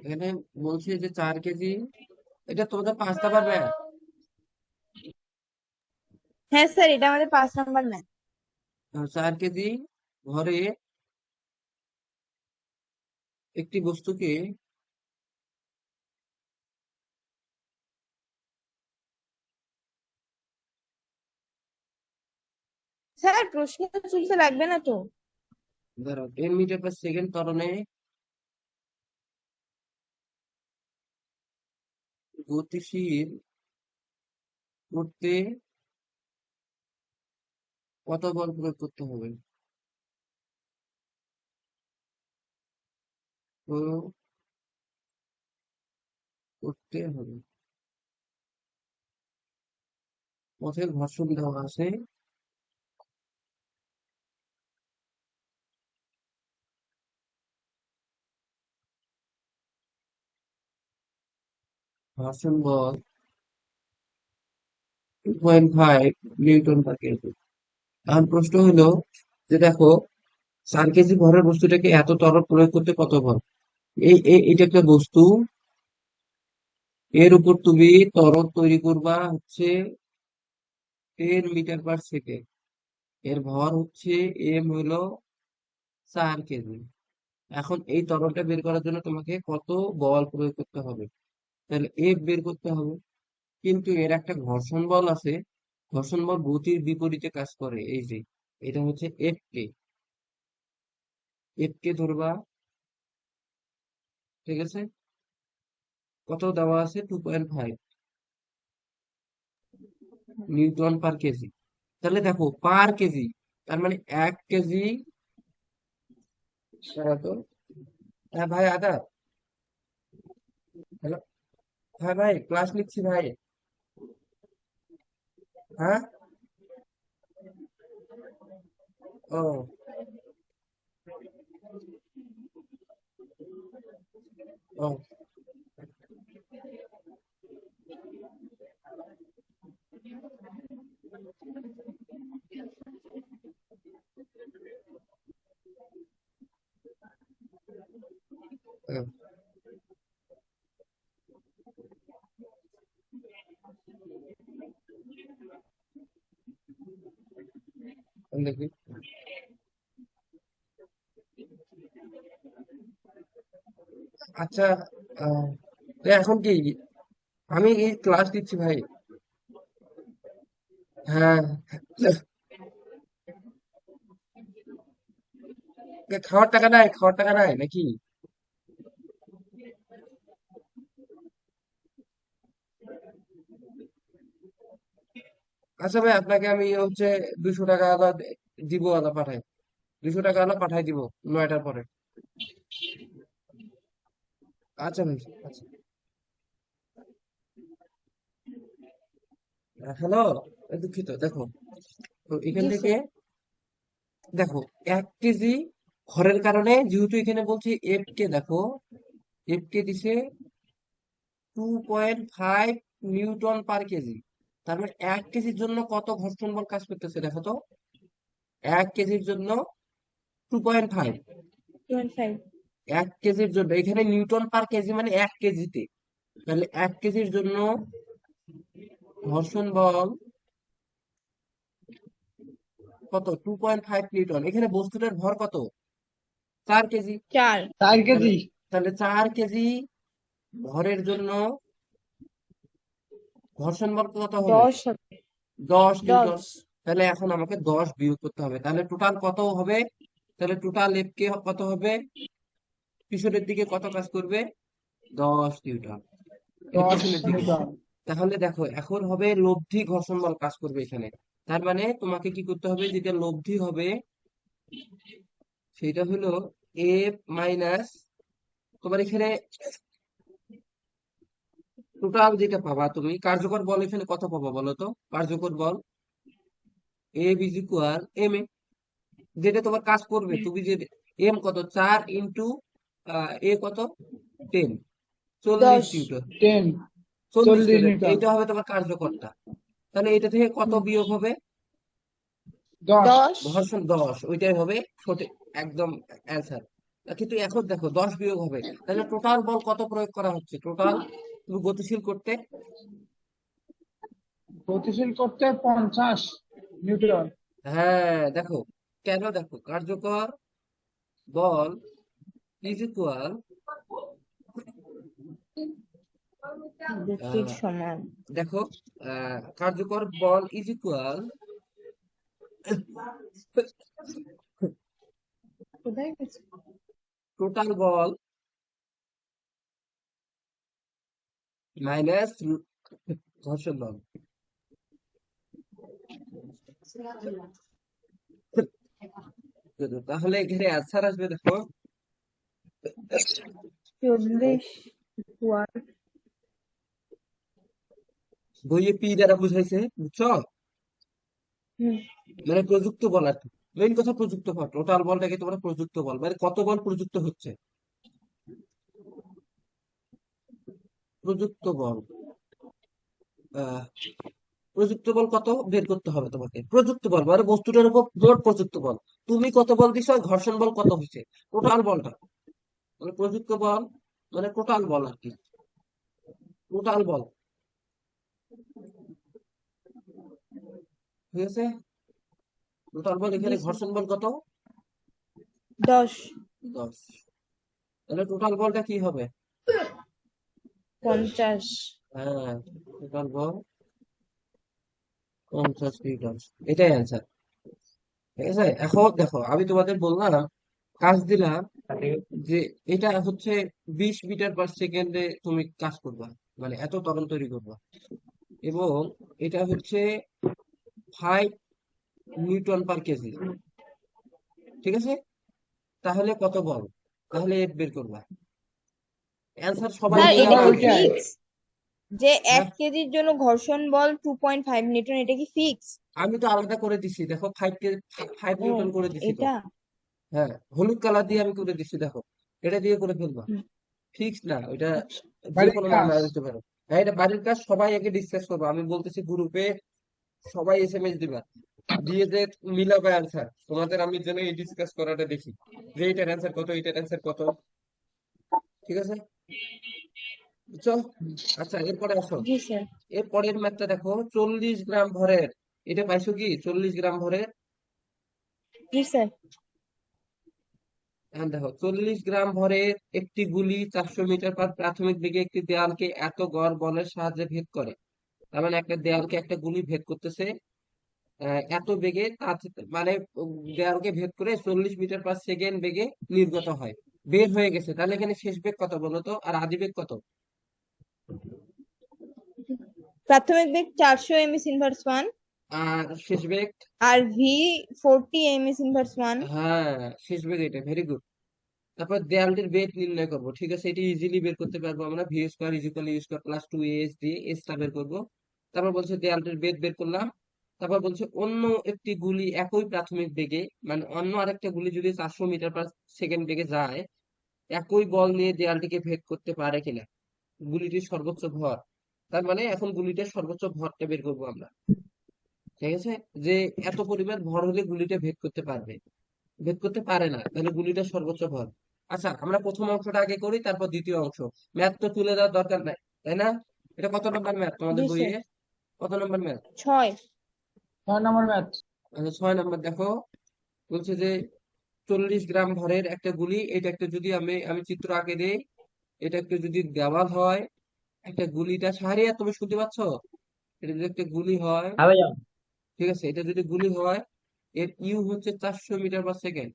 এখানে বলছে যে 4 কেজি, এটা তোমাদের 5 নাম্বার ম্যাথ। হ্যাঁ স্যার, এটা আমাদের 5 নাম্বার ম্যাথ। 4 কেজি ভরে একটি বস্তুকে স্যার প্রশ্ন চলতে লাগবে না তো? ধরো 10 মিটার/সেকেন্ড ত্বরণে গতিশীল করতে কত বল প্রয়োগ করতে হবে? প্রয়োগ করতে হবে। পথের ঘর্ষণ দেওয়া আছে, ঘর্ষণ বল 2.5 নিউটন পার কেজি। এখন প্রশ্ন হলো যে দেখো 4 কেজি ভরের বস্তুটাকে এত ত্বরণ প্রয়োগ করতে কত বল? এটা একটা বস্তু, এর উপর তুমি ত্বরণ তৈরি করবা হচ্ছে 10 মিটার/সেকেন্ড। এর ভর হচ্ছে হলো 4 কেজি। এখন এই ত্বরণটা বের করার জন্য তোমাকে কত বল প্রয়োগ করতে হবে? তাহলে এফ বের করতে হবে। কিন্তু এর একটা ঘর্ষণ বল আছে। ঘর্ষণ বল গতির বিপরীতে কাজ করে, এই যে এটা হচ্ছে এফ কে ধরবা। ঠিক আছে, কত দেওয়া আছে? 2.5 নিউটন পার কেজি। তাহলে দেখো পার কেজি, তার মানে 1 কেজি। তো হ্যাঁ ভাই, আদা। হ্যালো। হ্যাঁ ভাই, ক্লাস নিচ্ছি ভাই। হ্যাঁ। ও। ও। ও, দেখি। আচ্ছা, আহ, তো এখন কি আমি এই ক্লাস নিচ্ছি ভাই। হ্যাঁ। খাওয়ার টাকা নাই, খাওয়ার টাকা নাই নাকি? আচ্ছা ভাই, আপনাকে আমি হচ্ছে 200 টাকা আদা দিব, আদা পাঠাই। 200 টাকা আদা পাঠাই দিব 9টার পরে। আচ্ছা ভাই। আচ্ছা। হ্যালো। দুঃখিত, দেখো তো এখান জি থেকে স্যার। দেখো 1 কেজি ভরের কারণে যেহেতু এখানে বলছি এফ কে, দেখো এফ কে দিছে 2.5 নিউটন পার কেজি। তার মানে 1 কেজির জন্য কত ঘর্ষণ বল কাজ করতেছে দেখো তো। 1 কেজির জন্য 2.5। 2.5। 1 কেজির জন্য এখানে নিউটন পার কেজি মানে 1 কেজিতে। তাহলে 1 কেজির জন্য ঘর্ষণ বল কত? 2.5 নিউটন। এখানে বস্তুটার ভর কত? 4 কেজি। 4। তাহলে 4 কেজি। তাহলে 4 কেজি ভরের জন্য ঘর্ষণ বল কত হবে? 10 হবে। 10 নিউটন। 10। তাহলে এখন আমাকে 10 বিয়োগ করতে হবে, তাহলে টোটাল কত হবে? তাহলে টোটাল এফ কে কত হবে? পিছনের দিকে কত কাজ করবে? 10 নিউটন। এটা 10 পিছনের দিকে। নিউটন। তাহলে দেখো এখন হবে লব্ধি ঘর্ষণ বল কাজ করবে এখানে। তার মানে তোমাকে কি করতে হবে? যেটা লব্ধি হবে সেটা হলো এফ মাইনাস, তোমার এখানে টোটাল যেটা পাবা তুমি কার্যকর বল এখানে কত পাবা বলো তো? কার্যকর বল এফ ইজ ইকুয়াল এম এ, যেটা তোমার কাজ করবে তুমি যে এম কত, 4 ইন্টু এ কত, 10, 40 10। নিউটন। 10। 40 40 Newton Newton. এইটা হবে তোমার কার্যকরটা। তাহলে এটা থেকে কত হুম। বিয়োগ হবে? 10। 10। ঘর্ষণ 10, ওইটাই হবে সঠিক একদম অ্যান্সার। কিন্তু এখন দেখো 10 বিয়োগ হবে, তাহলে টোটাল বল কত প্রয়োগ করা হচ্ছে টোটাল তুমি গতিশীল করতে? গতিশীল করতে 50 নিউটন। হ্যাঁ দেখো, কেন দেখো, কার্যকর বল ইজ ইকুয়াল, গতির সমান। দেখো কার্যকর বল ইজ ইকুয়াল কোথায় গেছে? টোটাল বল মাইনাস ঘর্ষণ বল। তাহলে এখানে অ্যান্সার আসবে দেখো 40 ওয়াট। বইয়ে পি দ্বারা বুঝাইছে, বুঝছো? হুম। মানে প্রযুক্ত বল আর কি, মেইন কথা প্রযুক্ত বল, টোটাল বলটাকে তোমরা প্রযুক্ত বল, মানে কত বল প্রযুক্ত হচ্ছে, প্রযুক্ত বল। আহ প্রযুক্ত বল কত বের করতে হবে তোমাকে, প্রযুক্ত বল মানে বস্তুটার উপর মোট প্রযুক্ত বল, তুমি কত বল দিছো আর ঘর্ষণ বল কত হচ্ছে, টোটাল বলটা, মানে প্রযুক্ত বল মানে টোটাল বল আর কি, টোটাল বল, ঠিক আছে? টোটাল বল, জি এখানে স্যার। ঘর্ষণ বল কত? 10। 10। তাহলে টোটাল বলটা কি হবে? 50। হ্যাঁ, টোটাল বল 50 নিউটন, এটাই অ্যান্সার। ঠিক আছে, এখন দেখো আমি তোমাদের বললাম, কাজ দিলাম যে এটা হচ্ছে 20 মিটার পার সেকেন্ডে তুমি কাজ করবা, মানে এত ত্বরণ তৈরি করবা, এবং এটা হচ্ছে 5 নিউটন পার কেজি, ঠিক আছে? তাহলে কত বল, তাহলে এফ বের করবা, অ্যান্সার সবাই স্যার মিলে এটা স্যার কি আমাকে ওইটাই। দিবে। ফিক্স যে হ্যাঁ, 1 কেজির জন্য ঘর্ষণ বল 2.5 নিউটন, এটা কি ফিক্স? আমি তো আলাদা করে দিছি দেখো, 5 নিউটন করে দিছি তো। এটা। হ্যাঁ, হলুদ কালার দিয়ে আমি করে দিছি দেখো, এটা দিয়ে করে ফেলবা, হুম, ফিক্স না ওইটা, আচ্ছা। যে বাড়ির কোনো মান কাজ। না দিতে পারো। হ্যাঁ, এটা বাড়ির কাজ, সবাই আগে ডিসকাস করবো, আমি বলতেছি গ্রুপে সবাই এসএমএস দিবা, দিয়ে যে মিলাবে অ্যান্সার, তোমাদের আমি যেন এই ডিসকাস করাটা দেখি, যে এটার অ্যান্সার কত, এটার অ্যান্সার কত, ঠিক আছে? বুঝছো? আচ্ছা, এরপরে আসো, জি স্যার। এর পরের ম্যাথটা দেখো, 40 গ্রাম ভরের, এটা পাইছো কি 40 গ্রাম ভরের? জি স্যার। এখন দেখো 40 গ্রাম ভরের একটি গুলি 400 মিটার প্রাথমিক বেগে একটি দেয়ালকে এত গড় বলের সাহায্যে ভেদ করে, তার মানে একটা দেয়ালকে একটা গুলি ভেদ করতেছে এত বেগে, মানে দেয়ালকে ভেদ করে 40 মিটার পার সেকেন্ড বেগে নির্গত হয়, বের হয়ে গেছে, তাহলে এখানে শেষ বেগ কত বলো তো, আর আদি বেগ কত? প্রাথমিক বেগ 400 এমএস ইনভার্স 1 আর শেষ বেগ? আর ভি 40 এমএস ইনভার্স 1। হ্যাঁ, শেষ বেগ, এটা ভেরি গুড। তারপর দেয়ালটির বেগ নির্ণয় করবো, ঠিক আছে, এটা ইজিলি বের করতে পারবো আমরা, V square is equal U square plus 2 S দিয়ে এসটা বের করবো। তারপর বলছে দেয়ালটির বেগ বের করলাম, তারপর বলছে অন্য একটি গুলি একই প্রাথমিক বেগে, মানে অন্য আরেকটা গুলি যদি 400 মিটার পার সেকেন্ড বেগে যায়, একই বল নিয়ে দেয়ালটিকে ভেদ করতে পারে কিনা, গুলিটির সর্বোচ্চ ভর, তার মানে এখন গুলিটার সর্বোচ্চ ভরটা বের করবো আমরা, ঠিক আছে? যে এত পরিমাণ ভর হলে গুলিটা ভেদ করতে পারবে, ভেদ করতে পারে না, তাহলে গুলিটার সর্বোচ্চ ভর। আচ্ছা, আমরা প্রথম অংশটা আগে করি, তারপর দ্বিতীয় অংশ, ম্যাথ তো তুলে দেওয়ার দরকার নাই, তাই না? এটা কত নম্বর ম্যাথ তোমাদের জি স্যার। বইয়ে, কত নম্বর ম্যাথ? 6। 6 নম্বর ম্যাথ। আচ্ছা, 6 নম্বর দেখো, বলছে যে 40 গ্রাম ভরের একটা গুলি, এটা একটা যদি আমি চিত্র আঁকে দিই, এটা একটা যদি দেওয়াল হয়, একটা গুলিটা সারিয়া, তুমি শুনতে পাচ্ছ? এটা যদি একটা গুলি হয়, হ্যাঁ ভাইয়া। ঠিক আছে, এটা যদি গুলি হয়, এর ইউ হচ্ছে 400 মিটার পার সেকেন্ড,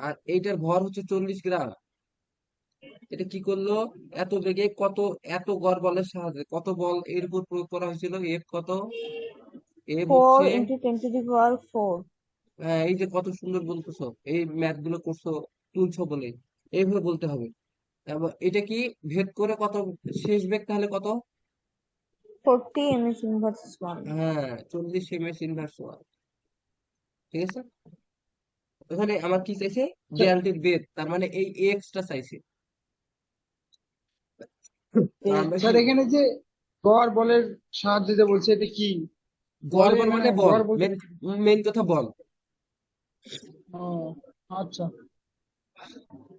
আর এইটার ভর হচ্ছে 40 গ্রাম, এটা কি করলো, এত বেগে কত, এত গড় বলের সাহায্যে কত বল এর উপর প্রয়োগ করা হয়েছিল, এফ কত, এফ 4 হচ্ছে, ইন্টু 10 টু দি পাওয়ার 4। এই যে কত সুন্দর বলতেছো, এই ম্যাথ গুলো করছো, তুলছো বলে এইভাবে বলতে হবে। এবং এটা কি ভেদ করে কত, শেষ বেগ তাহলে কত? 40 এমএস ইনভার্স 1। হ্যাঁ, 40 ms ইনভার্স 1, ঠিক আছে? ওখানে আমার কি চাইছে, দেয়ালটির বেদ, তার মানে এই এক্সটা চাইছে, তো আমরা কি, স্যার এখানে যে গড় বলের সাহায্যে যে বলছে, এটা কি গড় বলে, বল মানে মানে বল, গড় বলতে? মেন মেন কথা বল, ও আচ্ছা।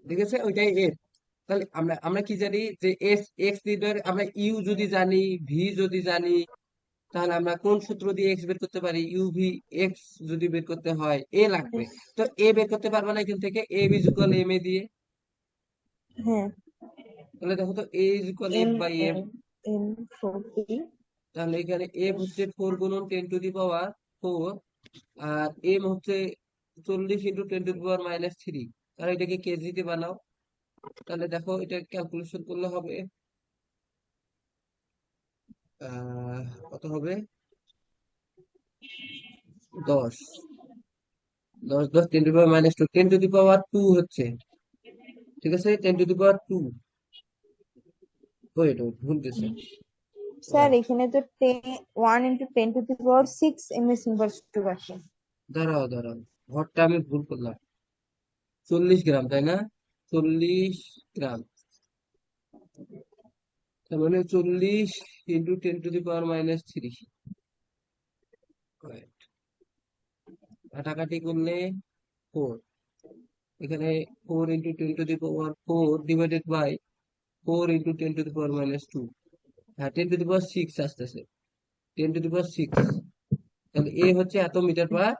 ঠিক আছে, ওইটাই এফ। তাহলে আমরা আমরা কি জানি যে এস এক্স নির্ণয়ের আমরা ইউ যদি জানি, ভি যদি জানি, তাহলে আমরা কোন সূত্র দিয়ে এক্স বের করতে পারি? ইউভি এক্স যদি বের করতে হয় এ লাগবে। Yes. তো এ বের করতে পারবো না এখান থেকে, A is equal M A দিয়ে। হ্যাঁ, তাহলে দেখো তো A is equal F M by M. M M 40। তাহলে এখানে এফ হচ্ছে 4 × 10⁻⁴, আর এম হচ্ছে 40 × 10⁻³ তাহলে এটাকে কেজিতে বানাও। তাহলে দেখো এটা ক্যালকুলেশন করলে হবে কত হবে? 10, 10 10⁻², 10⁻² হচ্ছে, ঠিক আছে, 10⁻²। ওয়েট ওয়েট ভুল দিছে, স্যার ওয়েট, এখানে তো 1 × 10⁶ এমএস ইনভার্স টু আসে। দাঁড়াও দাঁড়াও, ভরটা আমি ভুল করলাম। 40 গ্রাম তাই না? 40 গ্রাম, তার মানে 40 × 10⁻³ কাটাকাটি করলে 4, এখানে 4 × 10⁻⁴ ডিভাইডেড বাই 4 × 10⁻²। হ্যাঁ, 10⁶ আসতেছে, 10⁶। তাহলে এ হচ্ছে এত metre per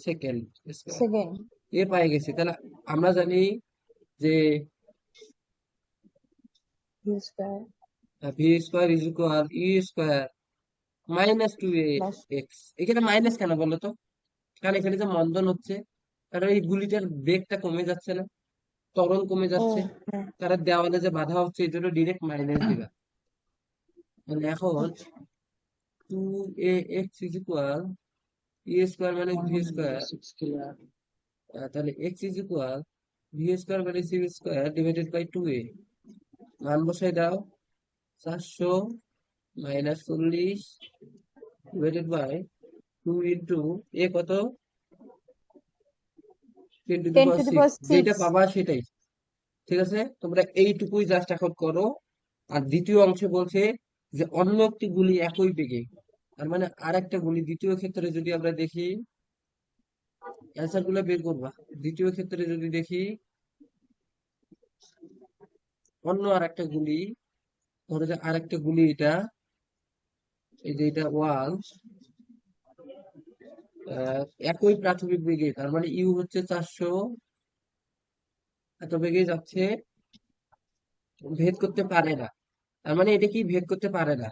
second square. Second. A পাই গেছি। তাহলে আমরা জানি যে square V square is equal U square minus 2 A plus. X. এখানে মাইনাস কেন বলো তো? কারণ এখানে যে মন্দন হচ্ছে, কারণ এই গুলিটার বেগটা কমে যাচ্ছে না, ত্বরণ কমে ও যাচ্ছে, হ্যাঁ। কারণ দেওয়ালে যে বাধা হচ্ছে এই জন্য ডিরেক্ট মাইনাস দিবা। মানে এখন আচ্ছা। 2ax is equal E square মানে ভি স্কয়ার। 106 কিলো। তাহলে X is equal V square মানে C square divided by 2a। মান বসাই দাও, 400 minus 40 divided by 2 into A কত? 10 টু দি 10⁶। পাওয়ার যেটা 6। পাবা সেটাই, ঠিক আছে। তোমরা এইটুকুই জাস্ট এখন করো। আর দ্বিতীয় অংশে বলছে যে অন্য একটি গুলি একই বেগে, তার মানে আর একটা গুলি দ্বিতীয় ক্ষেত্রে যদি আমরা দেখি, অ্যান্সার গুলো বের করবা। দ্বিতীয় ক্ষেত্রে যদি দেখি অন্য আর একটা গুলি, ধরো যে আর একটা গুলি এটা, এই যে এটা ওয়ান, একই প্রাথমিক বেগে, তার মানে ইউ হচ্ছে 400, এত বেগে যাচ্ছে, ভেদ করতে পারে না। তার মানে এটা কি ভেদ করতে পারে না?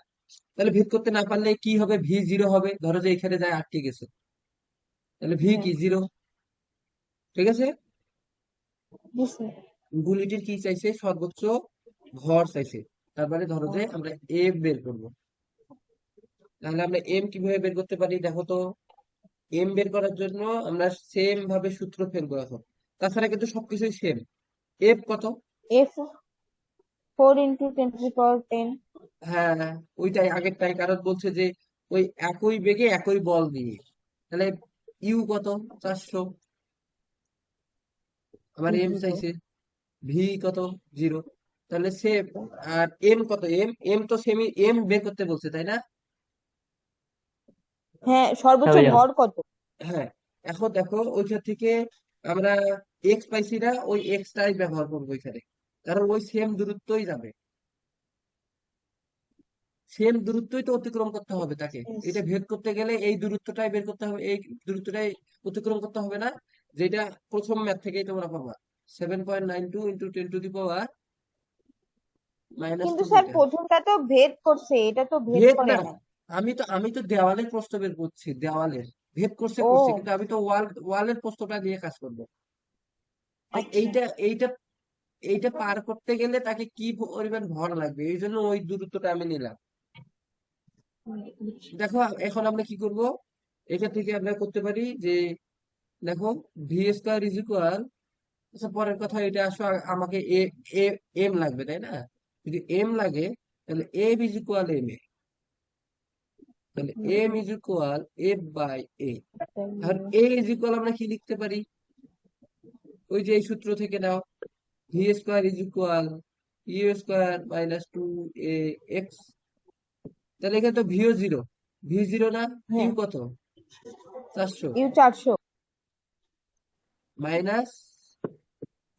তাহলে ভেদ করতে না পারলে কি হবে? ভি জিরো হবে। ধরো যে এখানে যায় আটকে গেছে, তাহলে ভি হ্যাঁ। কি? জিরো। ঠিক আছে। জি স্যার। গুলিটির কি চাইছে? সর্বোচ্চ ভর চাইছে। তারপরে ধরো যে আমরা এম বের করব। তাহলে আমরা এম কিভাবে বের করতে পারি দেখো তো। এম বের করার জন্য আমরা সেম ভাবে সূত্র ফেলবো এখন। তাছাড়া কিন্তু সবকিছুই সেম। এফ কত? এফ 4 × 10⁻10। হ্যাঁ হ্যাঁ, ওইটাই আগেরটাই, কারণ বলছে যে ওই একই বেগে একই বল দিয়ে। তাহলে ইউ কত? 400। আবার এম চাইছে, ভি কত? 0। তাহলে সেম। আর এম কত? এম এম তো সেমি, এম বের করতে বলছে তাই না? হ্যাঁ, হ্যাঁ সর্বোচ্চ ভাইয়া। ভর কত? হ্যাঁ, এখন দেখো ওইখান থেকে আমরা এক্স পাইছি না, ওই এক্সটাই ব্যবহার করবো এখানে, কারণ ওই সেম দূরত্বই যাবে, সেম দূরত্বই তো অতিক্রম করতে হবে তাকে। Yes. এটা ভেদ করতে গেলে এই দূরত্বটাই বের করতে হবে, এই দূরত্বটাই অতিক্রম করতে হবে না? যেটা প্রথম ম্যাথ থেকেই তোমরা পাবা, 7.92 × 10⁻⁻² কিন্তু স্যার মিটার। প্রথমটা তো ভেদ করছে, এটা তো ভেদ ভেদ করে না, না। আমি তো দেওয়ালের প্রস্থ বের করছি, দেওয়ালের ভেদ করছে করছে, ও কিন্তু আমি তো ওয়ালের প্রস্থটা নিয়ে কাজ করবো। তো আচ্ছা। এইটা এইটা এইটা পার করতে গেলে তাকে কি পরিমাণ ভর লাগবে, এই জন্য ওই দূরত্বটা আমি নিলাম। দেখো এখন আমরা কি করব, এটা থেকে আমরা করতে পারি যে, দেখো ভি স্কোয়ার ইজ ইকুয়াল, আচ্ছা পরের কথা, এটা আসলে আমাকে এ এ এম লাগবে তাই না? যদি এম লাগে তাহলে M is equal M A, তাহলে M is equal F by A. আর এ ইজ ইকুয়াল আমরা কি লিখতে পারি? ওই যে এই সূত্র থেকে নাও, V square is equal U square minus 2a x। তাহলে এখানে তো ভিও 0, ভি 0 না, ইউ হ্যাঁ, কত? 400। ইউ 400। মাইনাস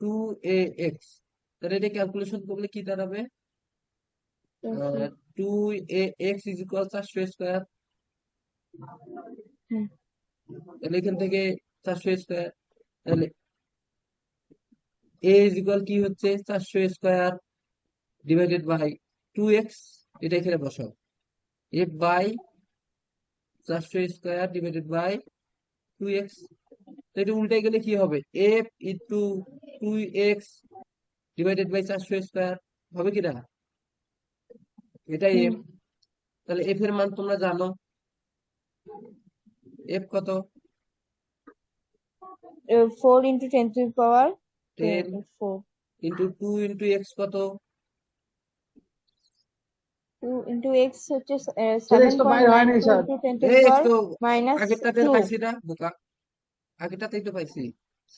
2ax, তাহলে এটা ক্যালকুলেশন করলে কি দাঁড়াবে? 2ax is equal 400 square. হুম। তাহলে এখান থেকে 400 স্কোয়ার, তাহলে a ইজ ইকুয়াল কি হচ্ছে 400 স্কোয়ার ডিভাইডেড বাই 2x, এটা এখানে বসাও। f by 400 square divided by 2x, তো এটা উল্টে গেলে কি হবে? f into 2x divided by 400 square হবে কিনা? এটাই হুম। f। তাহলে f এর মান তোমরা জানো, f কত? 4 into 10 to the power 10 4. Into 2 into x কত? 2 into x হচ্ছে স্যার এক্স তো বাইরে হয়নি 7.92 স্যার। into 10 to the এই power তো minus আগেরটাতে 2. পাইছি না বোকা, আগেরটাতেই তো পাইছি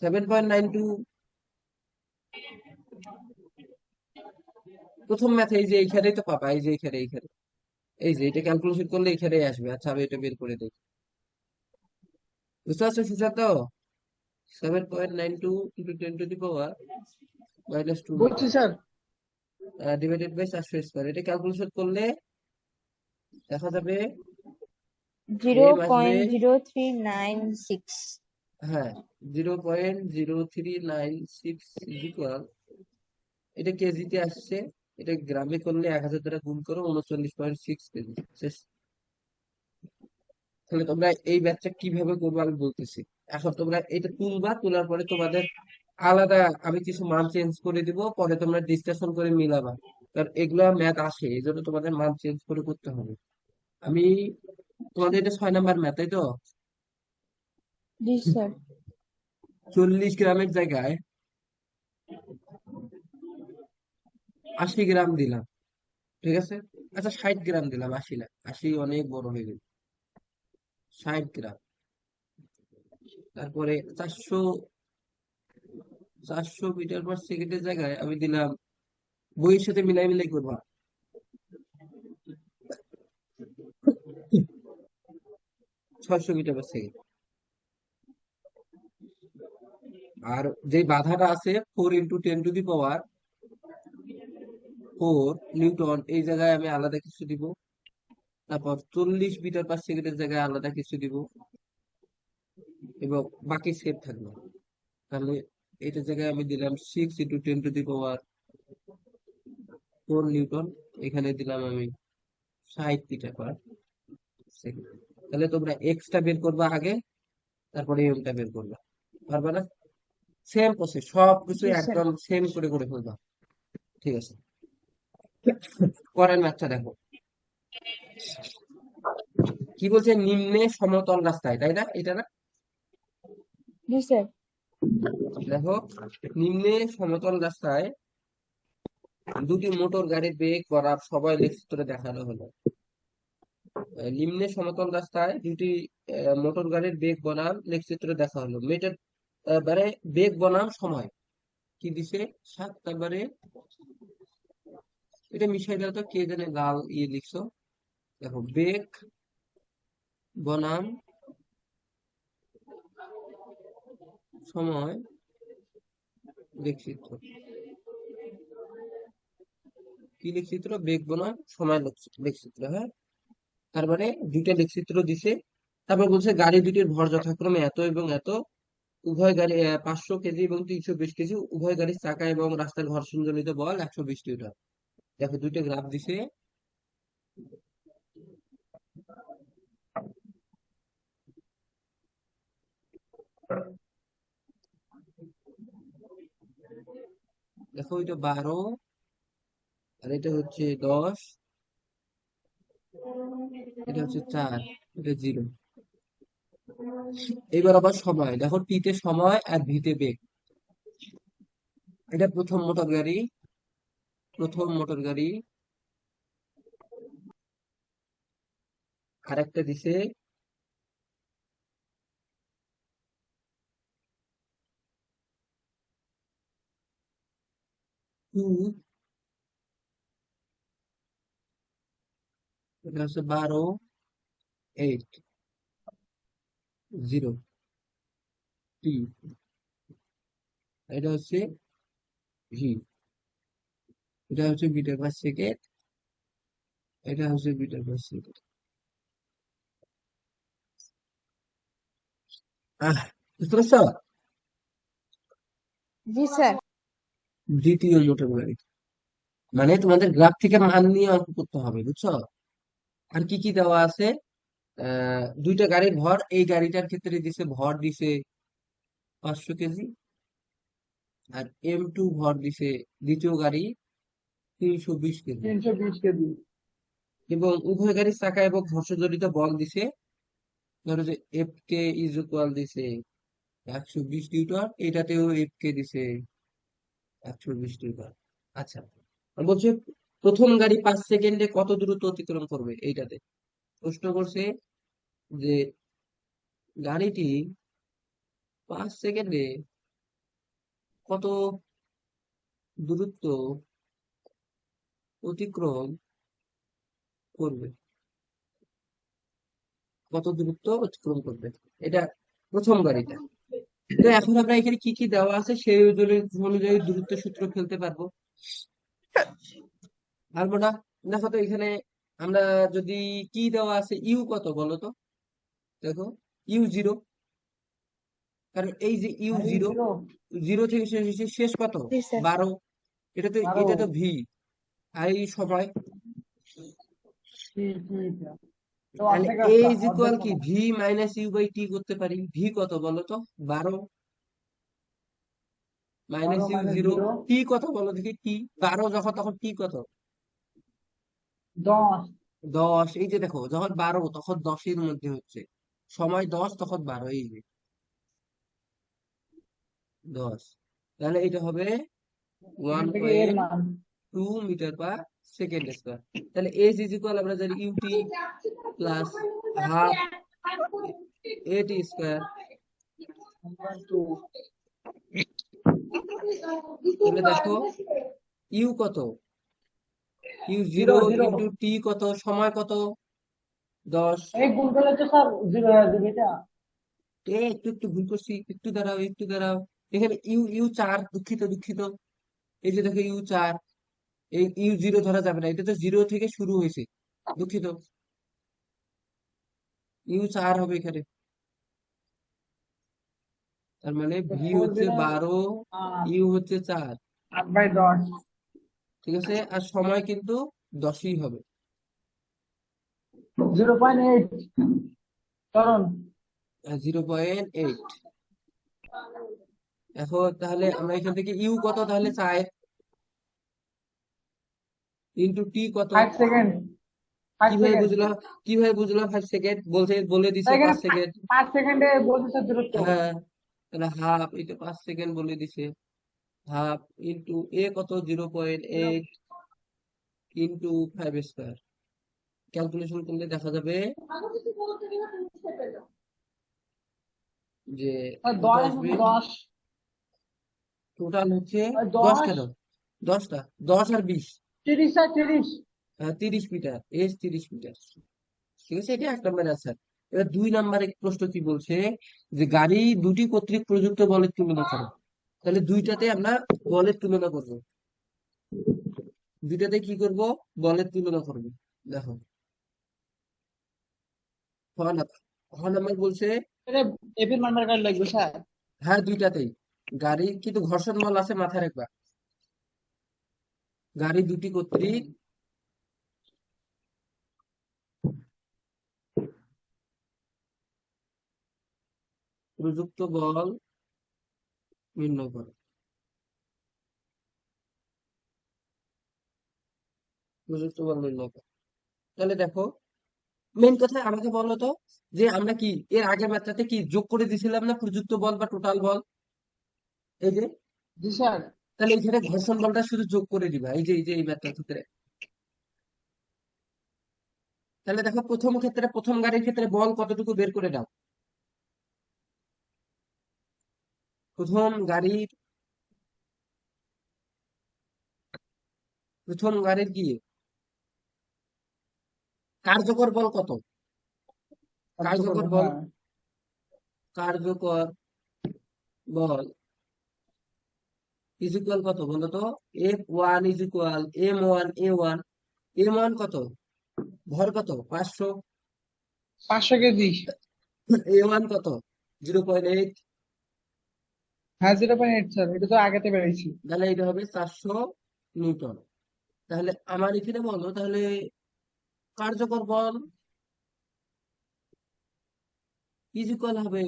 7.92। প্রথম ম্যাথে এই যে এইখানেই তো পাবা, এই যে এইখানে এই যে এটা ক্যালকুলেশন করলে এখানেই আসবে। আচ্ছা আমি এটা বের করে দিই, বুঝতে পারছো Sushant? 7.92 into 10 to the power minus 2 বুঝছি স্যার। ডিভাইডেড বাই 400 স্কোয়ার, এটা ক্যালকুলেশন করলে দেখা যাবে এম আসবে, 0.0396. হ্যাঁ 0.0396 ইকুয়াল, এটা কেজিতে আসছে, এটা গ্রামে করলে 1000 দ্বারা গুণ করো 39.6 কেজি শেষ। তাহলে তোমরা এই ব্যাচটা কিভাবে করবে আমি বলতেছি। এখন তোমরা এটা তুলবা, তোলার পরে তোমাদের আলাদা আমি কিছু মান চেঞ্জ করে দিব, পরে তোমরা ডিসকাশন করে মিলাবা, কারণ এগুলা ম্যাথ আসে এই জন্য তোমাদের মান চেঞ্জ করে করতে হবে। আমি তোমাদের এটা 6 নাম্বার ম্যাথ, তাই তো? জি স্যার। 40 গ্রামের জায়গায় 80 গ্রাম দিলাম, ঠিক আছে? আচ্ছা 60 গ্রাম দিলাম, 80 না, 80 অনেক বড় হয়ে গেল, 60 গ্রাম। তারপরে 400 মিটার পার সেকেন্ডের জায়গায় আমি দিলাম, বইয়ের সাথে মিলাই মিলাই করবা, 600 মিটার পার সেকেন্ড। আর যে বাধাটা আছে 4 × 10 টু দি পাওয়ার 4 নিউটন, এই জায়গায় আমি আলাদা কিছু দিব। তারপর 40 মিটার পার সেকেন্ডের জায়গায় আলাদা কিছু দিব, এবং বাকি সেম থাকবে। তাহলে এটার জায়গায় আমি দিলাম 6 × 10 টু দি পাওয়ার 4 নিউটন, এখানে দিলাম আমি 60 মিটার পার সেকেন্ড। তাহলে তোমরা এক্সটা বের করবা আগে, তারপরে এমটা বের করবা, পারবা না? সেম প্রসেস, সবকিছু জি স্যার। একদম সেম করে করে ফেলবা, ঠিক আছে? পরের ম্যাথটা দেখো, কি বলছে? নিম্নে সমতল রাস্তায়, তাই না? এটা না? জি স্যার। দেখো, নিম্নে সমতল রাস্তায় দুটি মোটর গাড়ির বেগ বরাবর সবাই লেখচিত্রে দেখানো হলো। নিম্নে সমতল রাস্তায় দুটি মোটর গাড়ির বেগ বনাম লেখচিত্রে দেখা হলো। মেটার বারে বেগ বনাম সময় কি দিছে? 7 নাম্বারে এটা মিশাই দাও তো, কে জানে লাল ইয়ে লিখছো। দেখো, বেগ বনাম সময় লেখচিত্র, কি লেখচিত্র? বেগ বনাম সময় লেখচিত্র, হ্যাঁ। তার মানে দুইটা লেখচিত্র দিছে। তারপর বলছে গাড়ি দুটির ভর যথাক্রমে এত এবং এত, উভয় গাড়ি 500 কেজি এবং 320 কেজি, উভয় গাড়ির চাকা এবং রাস্তার ঘর্ষণজনিত বল 120 নিউটন। দেখো দুইটা গ্রাফ দিছে, দেখো এটা 12 আর এটা হচ্ছে 10, এটা হচ্ছে 4, এটা 0। এবার আবার সময় দেখো, টি তে সময় আর ভি তে বেগ। এটা প্রথম মোটর গাড়ি আরেকটা দিছে 2, এটা হচ্ছে 12, 8, 0, টি। এটা হচ্ছে ভি, এটা হচ্ছে মিটার পার সেকেন্ড, এটা হচ্ছে মিটার পার সেকেন্ড। বুঝতে পারছো? জি স্যার। দ্বিতীয় মোটর গাড়ি মানে তোমাদের গ্রাফ থেকে মান নিয়ে অঙ্ক করতে হবে, বুঝছো? আর কি কি দেওয়া আছে? দুইটা গাড়ির ভর, এই গাড়িটার ক্ষেত্রে দিছে ভর দিছে 500 কেজি, আর M2 ভর দিছে দ্বিতীয় গাড়ি 320 কেজি, 320 কেজি। এবং উভয় গাড়ির চাকা এবং ঘর্ষণজনিত বল দিছে, ধরো যে এফ কে ইজ ইকুয়াল দিছে 120 নিউটন, এটাতেও এফ কে দিছে 120 নিউটন। আচ্ছা, আর বলছে প্রথম গাড়ি 5 সেকেন্ডে কত দূরত্ব অতিক্রম করবে, এইটাতে প্রশ্ন করছে যে গাড়িটি 5 সেকেন্ডে কত দূরত্ব অতিক্রম করবে, কত দূরত্ব অতিক্রম করবে, এটা প্রথম গাড়িটা। তো এখন আমরা এখানে কি কি দেওয়া আছে সেই অনুযায়ী দূরত্ব সূত্র ফেলতে পারবো, পারবো না? দেখো তো এখানে আমরা যদি কি দেওয়া আছে, ইউ কত বলো তো, দেখো ইউ 0, কারণ এই যে ইউ ভাই জিরো, জিরো। জিরো থেকে শেষ হচ্ছে, শেষ কত, জি স্যার। 12, এটা তো, 12। এটা তো ভি, আর এই সময়, ঠিক ঠিক। তো তাহলে অর্ধেক এ রাস্তা, ইজ অর্ধেক ইকুয়াল কি সময়। V minus you by T করতে পারি। ভি কত বলো তো, 12 মাইনাস 12 ইউ মাইনাস 0, 0। টি কত বলো দেখি, টি 12 যখন, তখন টি কত, 10। 10। এই যে দেখো, যখন 12 তখন 10-এর মধ্যে হচ্ছে, সময় 10 তখন 12, এই যে 10, তাহলে এটা হবে ওয়ান এখান থেকে এর পয়েন্ট মান। Two metre per second square. তাহলে এস ইজ ইকুয়াল আমরা জানি UT plus half AT square. 1.2। তাহলে দেখো ইউ কত, U zero zero zero. Into T কত, সময় কত, 10। এই গুণ করলে তো স্যার জিরো হয়ে যাবে এটা। একটু একটু ভুল করছি, একটু দাঁড়াও, একটু দাঁড়াও। এখানে ইউ ইউ 4, দুঃখিত দুঃখিত, এই যে দেখো ইউ 4, এই ইউ 0 ধরা যাবে না, এটা তো 0 থেকে শুরু হয়েছে, দুঃখিত, ইউ 4 হবে এখানে। তার মানে তো ভি 4 হচ্ছে দিনে 12, ইউ হচ্ছে 4, 8/10। ঠিক আছে, আর সময় কিন্তু 10ই হবে। 0.8 কারণ 0.8। এখন তাহলে আমরা এখান থেকে ইউ কত তাহলে 4 ইন্টু টি কত, 5 সেকেন্ড। 5 কিভাবে সেকেন্ড। বুঝলাম, কিভাবে বুঝলাম 5 সেকেন্ড বলছে, বলে দিছে এখানে 5 সেকেন্ড। 5 সেকেন্ডে বলছে স্যার দূরত্ব। হ্যাঁ, তাহলে হাফ, এটা 5 সেকেন্ড বলে দিছে, হাফ ইন্টু এ কত 0.8 ইন্টু 5 স্কোয়ার, ক্যালকুলেশন করলে দেখা যাবে যে কত 10 আসবে, 10। টোটাল হচ্ছে 10 10। কেন, 10টা, 10 আর 20, 30 আর 30। 30 মিটার, এস 30 মিটার, ঠিক আছে, এটা 1 নম্বর আনসার। এবার 2 নম্বরে প্রশ্ন কি বলছে, যে গাড়ি দুটি কর্তৃক প্রযুক্ত বলের তুলনা করো। তাহলে দুইটাতে আমরা বলের তুলনা করব, দুইটাতে কি করব, বলের তুলনা করব। দেখো খ নাম্বার বলছে, এটা এপির মান কার্ড লাগবে স্যার। হ্যাঁ দুইটাতেই গাড়ি কিন্তু ঘর্ষণ বল আছে, মাথায় রাখবা, গাড়ি দুটি কর্তৃক প্রযুক্ত বল নির্ণয় করো, প্রযুক্ত বল নির্ণয় করো। তাহলে দেখো, মেন কথা আমাকে বলো তো, যে আমরা কি এর আগের মাত্রাতে কি যোগ করে দিছিলাম না প্রযুক্ত বল বা টোটাল বল, এই যে, জি স্যার। তাহলে এখানে ঘর্ষণ বলটা শুধু যোগ করে দিবা, এই যে এই মাত্রার ক্ষেত্রে। তাহলে দেখো প্রথম ক্ষেত্রে, প্রথম গাড়ির ক্ষেত্রে বল কতটুকু বের করে দাও, প্রথম গাড়ির, প্রথম গাড়ির কি কার্যকর বল কত, কার্যকর কার্যকর বল, বল, হ্যাঁ। কার্যকর বল ইজ ইকুয়াল কত বলো তো? F1 is equal M1 A1। M1 কত? ভর কত? 500। 500 কেজি। A1 কত? 0.8। হ্যাঁ 0.8 স্যার, এটা তো আগেতে বেরিয়েছি। তাহলে এটা হবে 400 নিউটন। তাহলে আমার এখানে বলো তাহলে কার্যকর বল ইজ ইকুয়াল হবে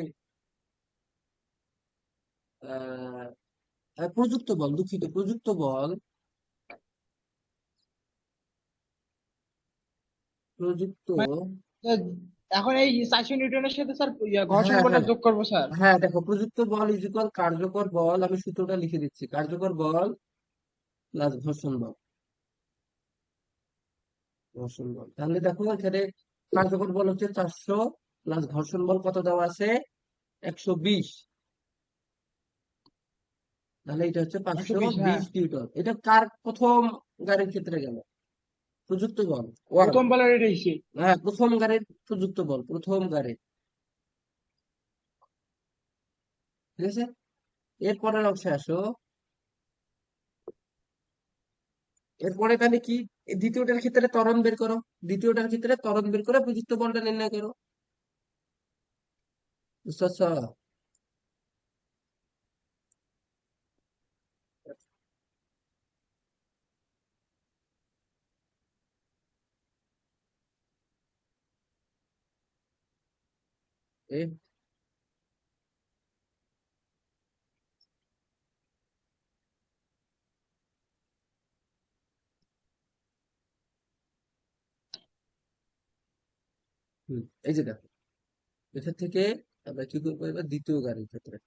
আহ প্রযুক্ত বল, দুঃখিত, প্রযুক্ত বল, প্রযুক্ত। মানে স্যার, এখন এই 400 নিউটনের সাথে স্যার ঘর্ষণ হ্যাঁ বলটা হ্যাঁ যোগ করবো স্যার। হ্যাঁ, দেখো প্রযুক্ত বল ইজ ইকুয়াল কার্যকর বল, আমি সূত্রটা লিখে দিচ্ছি, কার্যকর বল প্লাস ঘর্ষণ বল। ঘর্ষণ বল, তাহলে দেখো এখানে কার্যকর বল হচ্ছে 400 প্লাস ঘর্ষণ বল কত দেওয়া আছে? 120। তাহলে এটা হচ্ছে 120, হ্যাঁ। 520 নিউটন। এটা কার প্রথম গাড়ির ক্ষেত্রে গেল? প্রযুক্ত বল ওয়ান। প্রথম বলের এটা হিসেবে। হ্যাঁ, প্রথম গাড়ির প্রযুক্ত বল, প্রথম গাড়ির। ঠিক আছে, এরপরের অংশে আসো। এরপরে তাহলে কি? এই দ্বিতীয়টার ক্ষেত্রে ত্বরণ বের করো। দ্বিতীয়টার ক্ষেত্রে ত্বরণ বের করে প্রযুক্ত বলটা নির্ণয় করো। বুঝতে পারছো? এ, এই যে দেখো, এখান থেকে আমরা কি করবো এবার দ্বিতীয় গাড়ির ক্ষেত্রে।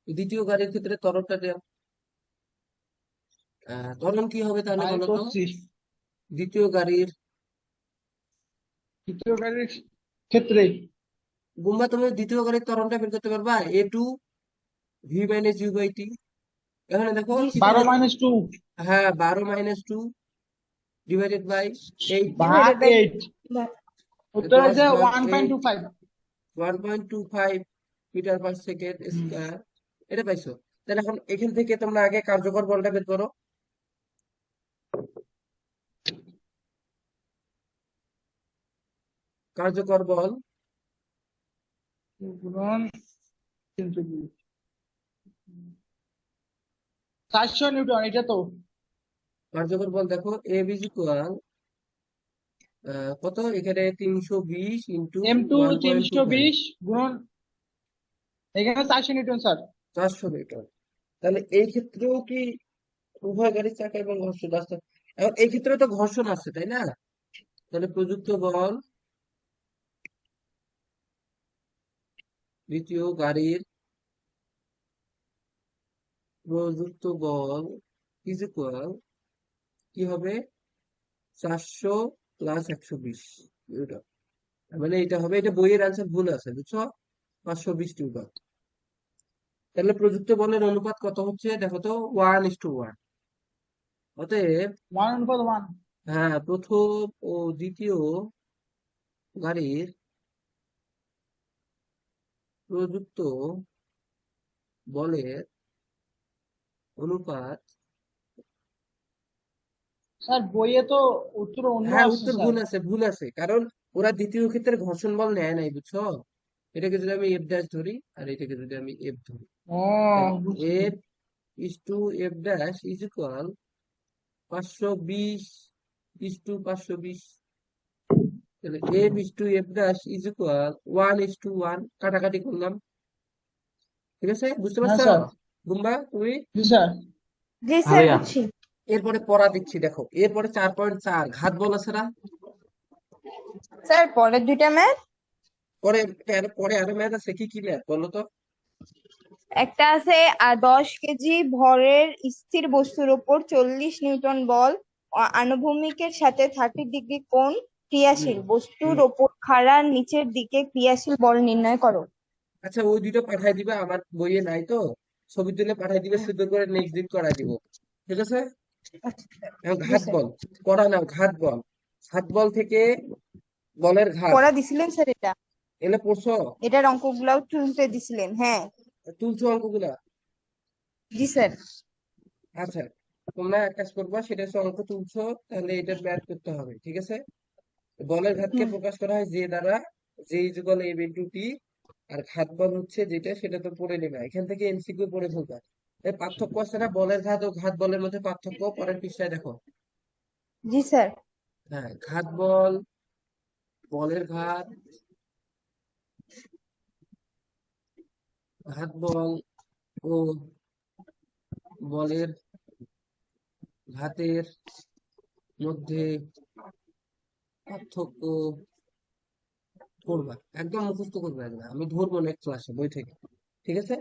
দ্বিতীয় গাড়ির ক্ষেত্রে ত্বরণটা দেওয়া। ত্বরণ কি হবে তাহলে ভাই বলো তো? করছি। দ্বিতীয় গাড়ির, তৃতীয় গাড়ির ক্ষেত্রে বুম্বা তুমি দ্বিতীয় গাড়ির ত্বরণটা বের করতে পারবা? A2 V - U/T। এখানে দেখো জি কি স্যার। 12 - 2 হ্যাঁ, 12 - 2 ডিভাইডেড বাই 8। ভাগ ডিভাইডেড বাই 8। উত্তর 10 হচ্ছে ভাগ one point 8, two five 1.25 metre per second square. এটা পাইছো? তাহলে এখন এখান থেকে তোমরা আগে কার্যকর বলটা বের করো। কার্যকর বল, গুণন 400 নিউটন, এটা তো কার্যকর বল দেখো এ ইজ ইকুয়াল কত এখানে? 320 ইন্টু M2 1.25, 320 গুণন এখানে 400 নিউটন স্যার। 400 মিটার। তাহলে এই ক্ষেত্রেও কি উভয় গাড়ির চাকা এবং ঘর্ষণ আছে? এখন এই ক্ষেত্রে তো ঘর্ষণ আছে, তাই না? তাহলে প্রযুক্ত বল দ্বিতীয় গাড়ির প্রযুক্ত বল ইজ ইকুয়াল কি হবে? 400 প্লাস 120 নিউটন। মানে এটা হবে, এটা বইয়ের আনসার ভুল আছে, বুঝছো? 520 নিউটন। তাহলে প্রযুক্ত বলের অনুপাত কত হচ্ছে দেখো তো? 1:1। অতএব 1:1। হ্যাঁ, প্রথম ও দ্বিতীয় গাড়ির প্রযুক্ত বলের অনুপাত। স্যার বইয়ে তো উত্তর অন্য হ্যাঁ, আসছে উত্তর স্যার। ভুল আছে, ভুল আছে, কারণ ওরা দ্বিতীয় ক্ষেত্রে ঘর্ষণ বল নেয় নাই, বুঝছো? এটাকে যদি আমি এফ ড্যাশ ধরি আর এটাকে যদি আমি এফ ধরি, ও, তাহলে বুঝছি। F is to F dash is equal 520 is to 520। তাহলে F is to F dash is equal 1:1। কাটাকাটি করলাম। ঠিক আছে, বুঝতে হ্যাঁ পারছো স্যার। বুম্বা তুমি? জি স্যার। জি হ্যাঁ স্যার, ভাইয়া। বুঝছি। এরপরে পড়া দিচ্ছি দেখো, এরপরে 4.4 ঘাত বল আছে না? স্যার পরের দুইটা ম্যাথ, পরে পরে আরো ম্যাথ আছে, কি কি ম্যাথ বলো তো? একটা আছে 10 কেজি ভরের স্থির বস্তুর উপর 40 নিউটন বল ও আনুভূমিকের সাথে 30 ডিগ্রি কোণ, হুম ক্রিয়াশীল বস্তুর হুম ওপর খাড়ার নিচের দিকে ক্রিয়াশীল বল নির্ণয় করো। আচ্ছা, ওই দুটো পাঠাই দিবে, আমার বইয়ে নাই তো। ছবি তুলে পাঠাই দিবে, সুন্দর করে নেক্সট দিন করাই দিব। ঠিক আছে। আচ্ছা, এখন জি ঘাত স্যার। বল করা নাও, ঘাত বল। ঘাত বল থেকে বলের ঘাত পড়া দিছিলেন স্যার এটা? এলে পড়ছো? এটার অঙ্কগুলাও তুলতে দিছিলেন, হ্যাঁ। তুলছো অঙ্কগুলা? জি স্যার। আচ্ছা, তোমরা এক কাজ করবা, সেটা হচ্ছে অঙ্ক তুলছো, তাহলে এটা ম্যাথ করতে হবে, ঠিক আছে? বলের ঘাতকে হুম। প্রকাশ করা হয় যে দ্বারা, যে ইকুয়াল এম ইন্টু টি। আর ঘাত বল হচ্ছে যেটা, সেটা তো পড়ে নেবা, এখান থেকে এমসিকিউ পড়ে ফেলবা। এই পার্থক্য আছে না, বলের ঘাত ও ঘাত বলের মধ্যে পার্থক্য, পরের পৃষ্ঠায় দেখো। জি স্যার। হ্যাঁ, ঘাত বল, বলের ঘাত, ঘাত বল ও বলের ঘাতের মধ্যে পার্থক্য করবা, একদম মুখস্থ করবে একদম, আমি ধরবো নেক্সট ক্লাসে বই থেকে, ঠিক আছে?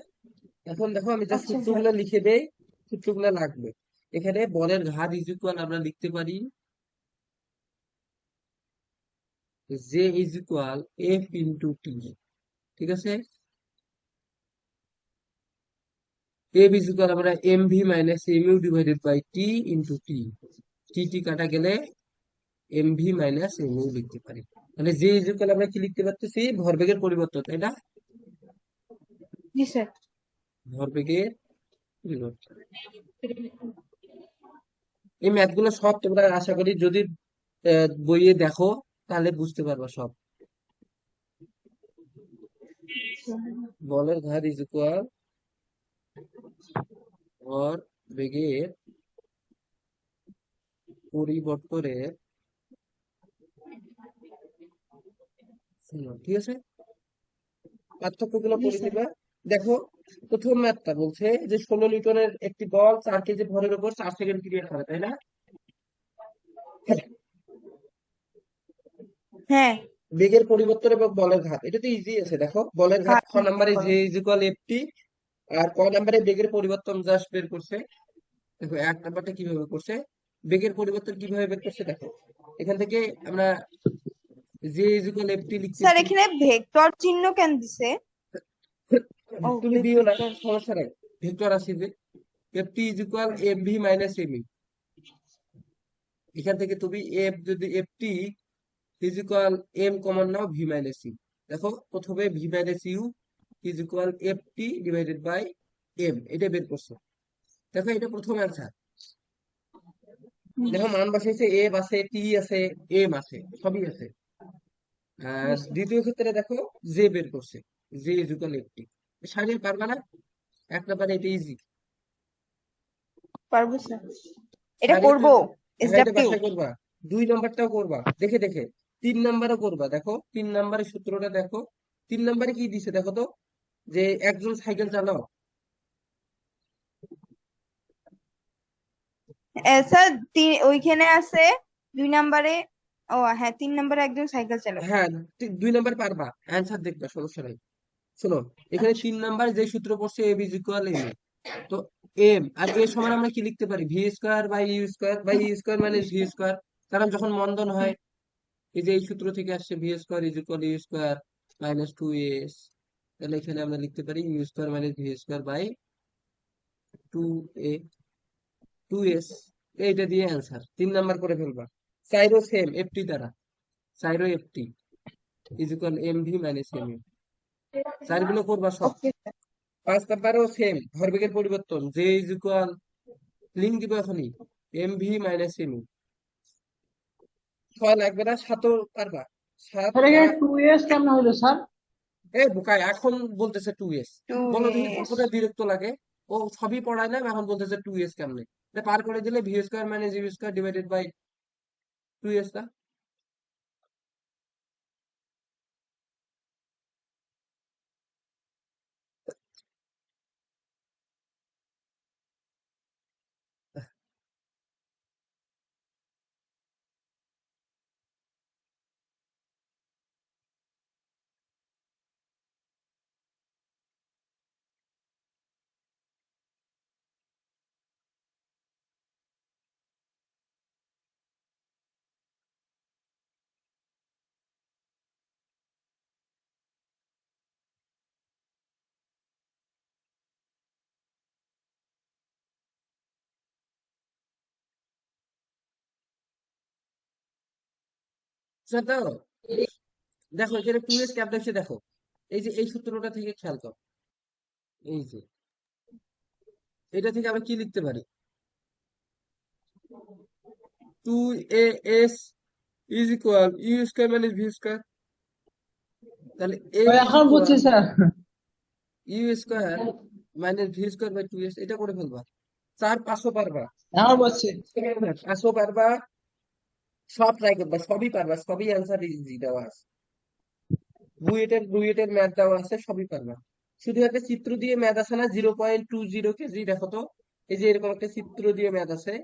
এখন দেখো, আমি যা আচ্ছা স্যার। সূত্রগুলো লিখে দেই, সূত্রগুলো লাগবে। এখানে বলের ঘাত ইজ ইকুয়াল আমরা লিখতে পারি J is equal F into t, ঠিক আছে? এফ ইজ ইকুয়াল আমরা m V minus M u divided by t into t, t t কাটা গেলে m V minus M u লিখতে পারি। তাহলে জে ইজ ইকুয়াল আমরা কি লিখতে পারতেছি, ভরবেগের পরিবর্তন, তাই না? জি স্যার। ভরবেগের পরিবর্তন। এই ম্যাথ গুলো সব তোমরা আশা করি যদি বইয়ে দেখো, তাহলে বুঝতে পারবা সব। বলের ঘাত ইজ ইকুয়াল ভর বেগের পরিবর্তনের সমান, ঠিক আছে? পার্থক্য গুলো জি পড়ে স্যার। নিবা। দেখো, প্রথম ম্যাথটা বলছে যে 16 নিউটনের একটি বল 4 কেজি ভরের উপর 4 সেকেন্ড পিরিয়ড করে, তাই না? হ্যাঁ। বেগের পরিবর্তন এবং বলের ঘাত, এটা তো ইজি আছে। দেখো, বলের ঘাত ঘাত খ নির্ণয় নাম্বারে করো। J is equal F t, আর ক নাম্বারে বেগের পরিবর্তন জাস্ট বের করছে। দেখো, এক নাম্বারটা কিভাবে করছে, বেগের পরিবর্তন কিভাবে বের করছে দেখো। এখান থেকে আমরা J is equal F T sir লিখতেছি। এখানে ভেক্টর চিহ্ন কেন দিছে? ও তুমি দিও না, ভেক্টর। সমস্যা নাই, ভেক্টর আসিবে। F T is equal M V minus M E. এখান থেকে তুমি এফ, যদি F T is equal M common নাও, ভি মাইনাস ইউ। দেখো, প্রথমে V minus U is equal F T divided by M, এটা বের করছো। দেখো, এটা প্রথম অ্যান্সার। দেখো, মান বসাইছে, এফ আছে, টি আছে, এম আছে, সবই আছে। আর দ্বিতীয় ক্ষেত্রে দেখো, জে বের করছে, জে ইজ ইকুয়াল এফ টি। সারিয়ে পারবা না? এক নাম্বার এটা ইজি, পারবো স্যার। এটা সারিয়ে করব। তুই, এস হ্যাঁ, এটা ডাব্লিউ। বাসায় করবা। 2 নাম্বারটাও করবা দেখে দেখে। 3 নাম্বারও করবা, দেখো 3 নাম্বারের সূত্রটা দেখো। 3 নাম্বারে কি দিছে দেখো তো, যে একজন সাইকেল চালাও। স্যার ওইখানে আছে 2 নম্বরে। ও হ্যাঁ, 3 নম্বরে একজন সাইকেল চালক। হ্যাঁ, 2 নাম্বার পারবা, অ্যান্সার দেখবা, সমস্যা নাই। শোনো, এখানে আচ্ছা। 3 নাম্বার যে সূত্র পড়ছে, A is equal M A. তো এম আর এ সমান আমরা কি লিখতে পারি, V square by U square, by U square মানে ভি স্কোয়ার। কারণ যখন মন্দন হয়, এই যে এই সূত্র থেকে আসছে, V square is equal U square minus 2s। তাহলে এখানে আমরা লিখতে পারি U square minus V square by 2a, 2s। এইটা দিয়ে অ্যান্সার 3 নাম্বার করে ফেলবা। সাইরো সেম এফটি দ্বারা, সাইরো F t is equal M V minus M u, চারগুলো করবা সব। ওকে। 5 নাম্বারও সেম, ভরবেগের পরিবর্তন, জে ইজ ইকুয়াল, লিঙ্ক দিব এখনই, M V minus M U. 6 লাগবে না, 7ও পারবা। সাত স্যার এখানে 2s কেমন হলো স্যার? এ বোকায়, এখন বলতেছে 2s। টু বলো দেখি, এস কোথায় বিরক্ত লাগে। ও সবই পড়ায় না, এখন বলতেছে 2s কেমনে। এটা পার করে দিলে V square minus U square divided by 2s না? আচ্ছা, দাও, দেখো এখানে 2s কেমনে হচ্ছে দেখো। এই যে এই সূত্রটা থেকে খেয়াল করো, এই যে এটা থেকে আমরা কি লিখতে পারি? 2as is equal U square minus V square. তাহলে a ওই ইজ এখন বুঝছি equal sir. U square minus V square by 2s। এটা করে ফেলবা। 4 500 পারবা। এখন বুঝছি। 500 পারবা, সব ট্রাই করবা, সবই পারবা, সবই অ্যান্সার ইজি দেওয়া আছে। বুয়েটের ম্যাথ দেওয়া আছে, সবই পারবা। শুধু একটা চিত্র দিয়ে ম্যাথ আছে না, 0.20 কেজি, দেখো তো। এই যে এরকম একটা চিত্র দিয়ে ম্যাথ আছে,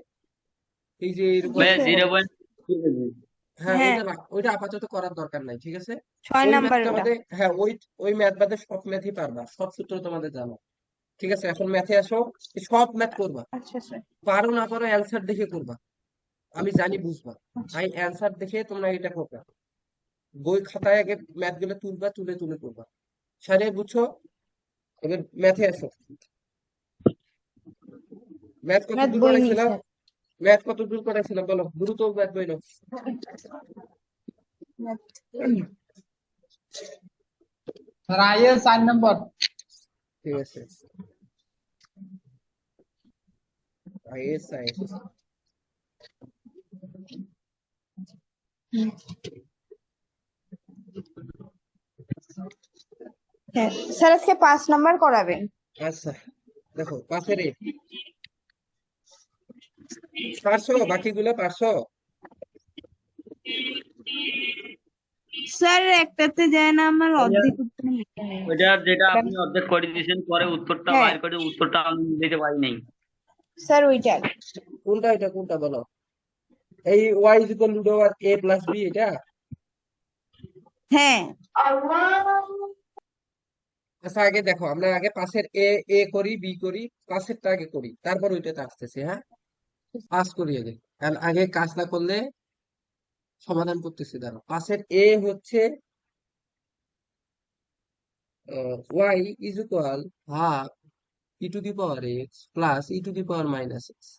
এই যে জি এরকম। ভাইয়া স্যার। 0.2 কেজি। হ্যাঁ, হ্যাঁ, ওইটা আপাতত করার দরকার নাই, ঠিক আছে। 6 নাম্বার ওটা। হ্যাঁ, ওই ম্যাথ বাদে সব ম্যাথই পারবা, সব সূত্র তোমাদের জানো। ঠিক আছে, এখন ম্যাথে আসো। এই সব ম্যাথ করবা, আচ্ছা স্যার। পারো না পারো অ্যান্সার দেখে করবা। আমি জানি বুঝবা। আচ্ছা। আমি অ্যান্সার দেখে তোমরা এটা করবা। বই খাতায় আগে ম্যাথ গুলো তুলবা, তুলে তুলে করবা। সারে বুঝছো? এবার ম্যাথে আসো। ম্যাথ কত ম্যাথ দূর বই নেই করাইছিলাম? স্যার। ম্যাথ কত দূর করাইছিলাম বলো, দ্রুত ম্যাথ বই নাও। ম্যাথ স্যার আইএস 4 নম্বর। ঠিক আছে, আইএস আইএস। হ্যাঁ স্যার, আজকে 5 নাম্বার করাবেন। আচ্ছা, দেখো পাশের পারছো, বাকিগুলো পারছো? স্যার একটাতে যায় না, আমার ভাইয়া, অর্ধেক উত্তর লেখা নেই। ওইটা যেটা আপনি অর্ধেক করে দিয়েছেন, পরে উত্তরটা হ্যাঁ বাইর করে উত্তরটা আমি দিতে পারি নাই। স্যার, ওইটা। কোনটা, এটা কোনটা বলো? এই Y is equal to R A plus B, এটা? হ্যাঁ আচ্ছা, আগে দেখো, আমরা আগে পাশের এ এ করি, বি করি, পাশেরটা আগে করি, তারপর ওইটাতে আসতেছি। হ্যাঁ, পাস করি আগে, কারণ আগে কাজ না করলে সমাধান করতেছি। দাঁড়ো, পাশের এ হচ্ছে Y is equal half E to the power X plus E to the power minus X.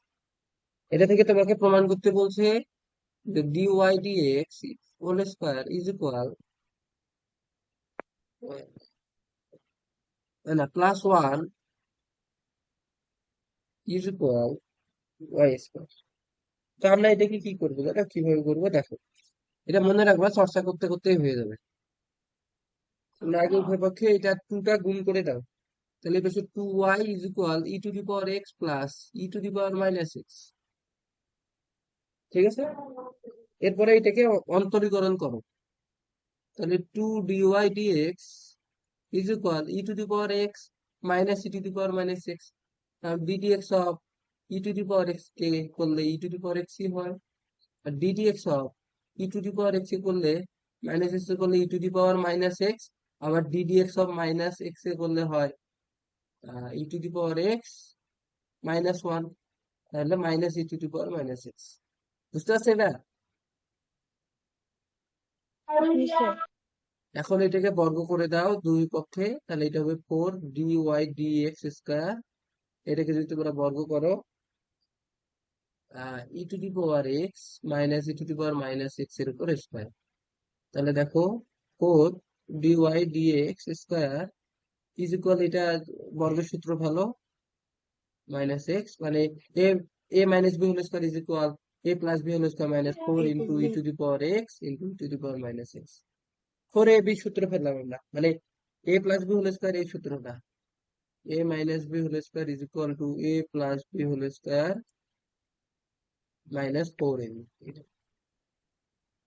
এটা থেকে তোমাকে প্রমাণ করতে বলছে যে D Y D X whole square is equal না +1 ইজ ইকুয়াল ওয়াই স্কোয়ার। তো আমরা এটাকে কি করবো, এটা কিভাবে করবো দেখো। এটা মনে রাখবা, চর্চা করতে করতেই হয়ে যাবে। তোমরা আগে উভয় পক্ষে এটা 2টা গুণ করে দাও। তাহলে এটা হচ্ছে 2y is equal e to the power X plus E to the power minus x. ঠিক আছে, এরপরে এটাকে অন্তরীকরণ করো। তাহলে 2 dy dx is equal e to the power x minus e to the power minus x. কারণ ddx of e to the power x কে করলে e to the power x হয়, আর ddx of e to the power x করলে minus x করলে e to the power minus x. আবার ddx of minus x এ করলে হয় e to the power x -1। তাহলে minus e to the power minus x. বুঝতে পারছো এটা? জি স্যার। এখন এটাকে বর্গ করে দাও দুই পক্ষে, তাহলে এটা হবে 4 dy dx স্কয়ার। এটাকে যদি তোমরা বর্গ করো, e to the power x minus e to the power minus x এর উপর স্কয়ার। তাহলে দেখো 4 dy dx square is equal, এটা বর্গের সূত্র ভালো, মাইনাস এক্স মানে a a minus b whole square is equal a plus b whole square minus 4 × e to the power x × e to the power minus x. 4ab সূত্র ফেললাম আমরা, মানে a plus b whole square এই সূত্রটা, a minus b whole square is equal to a plus b whole square minus 4ab।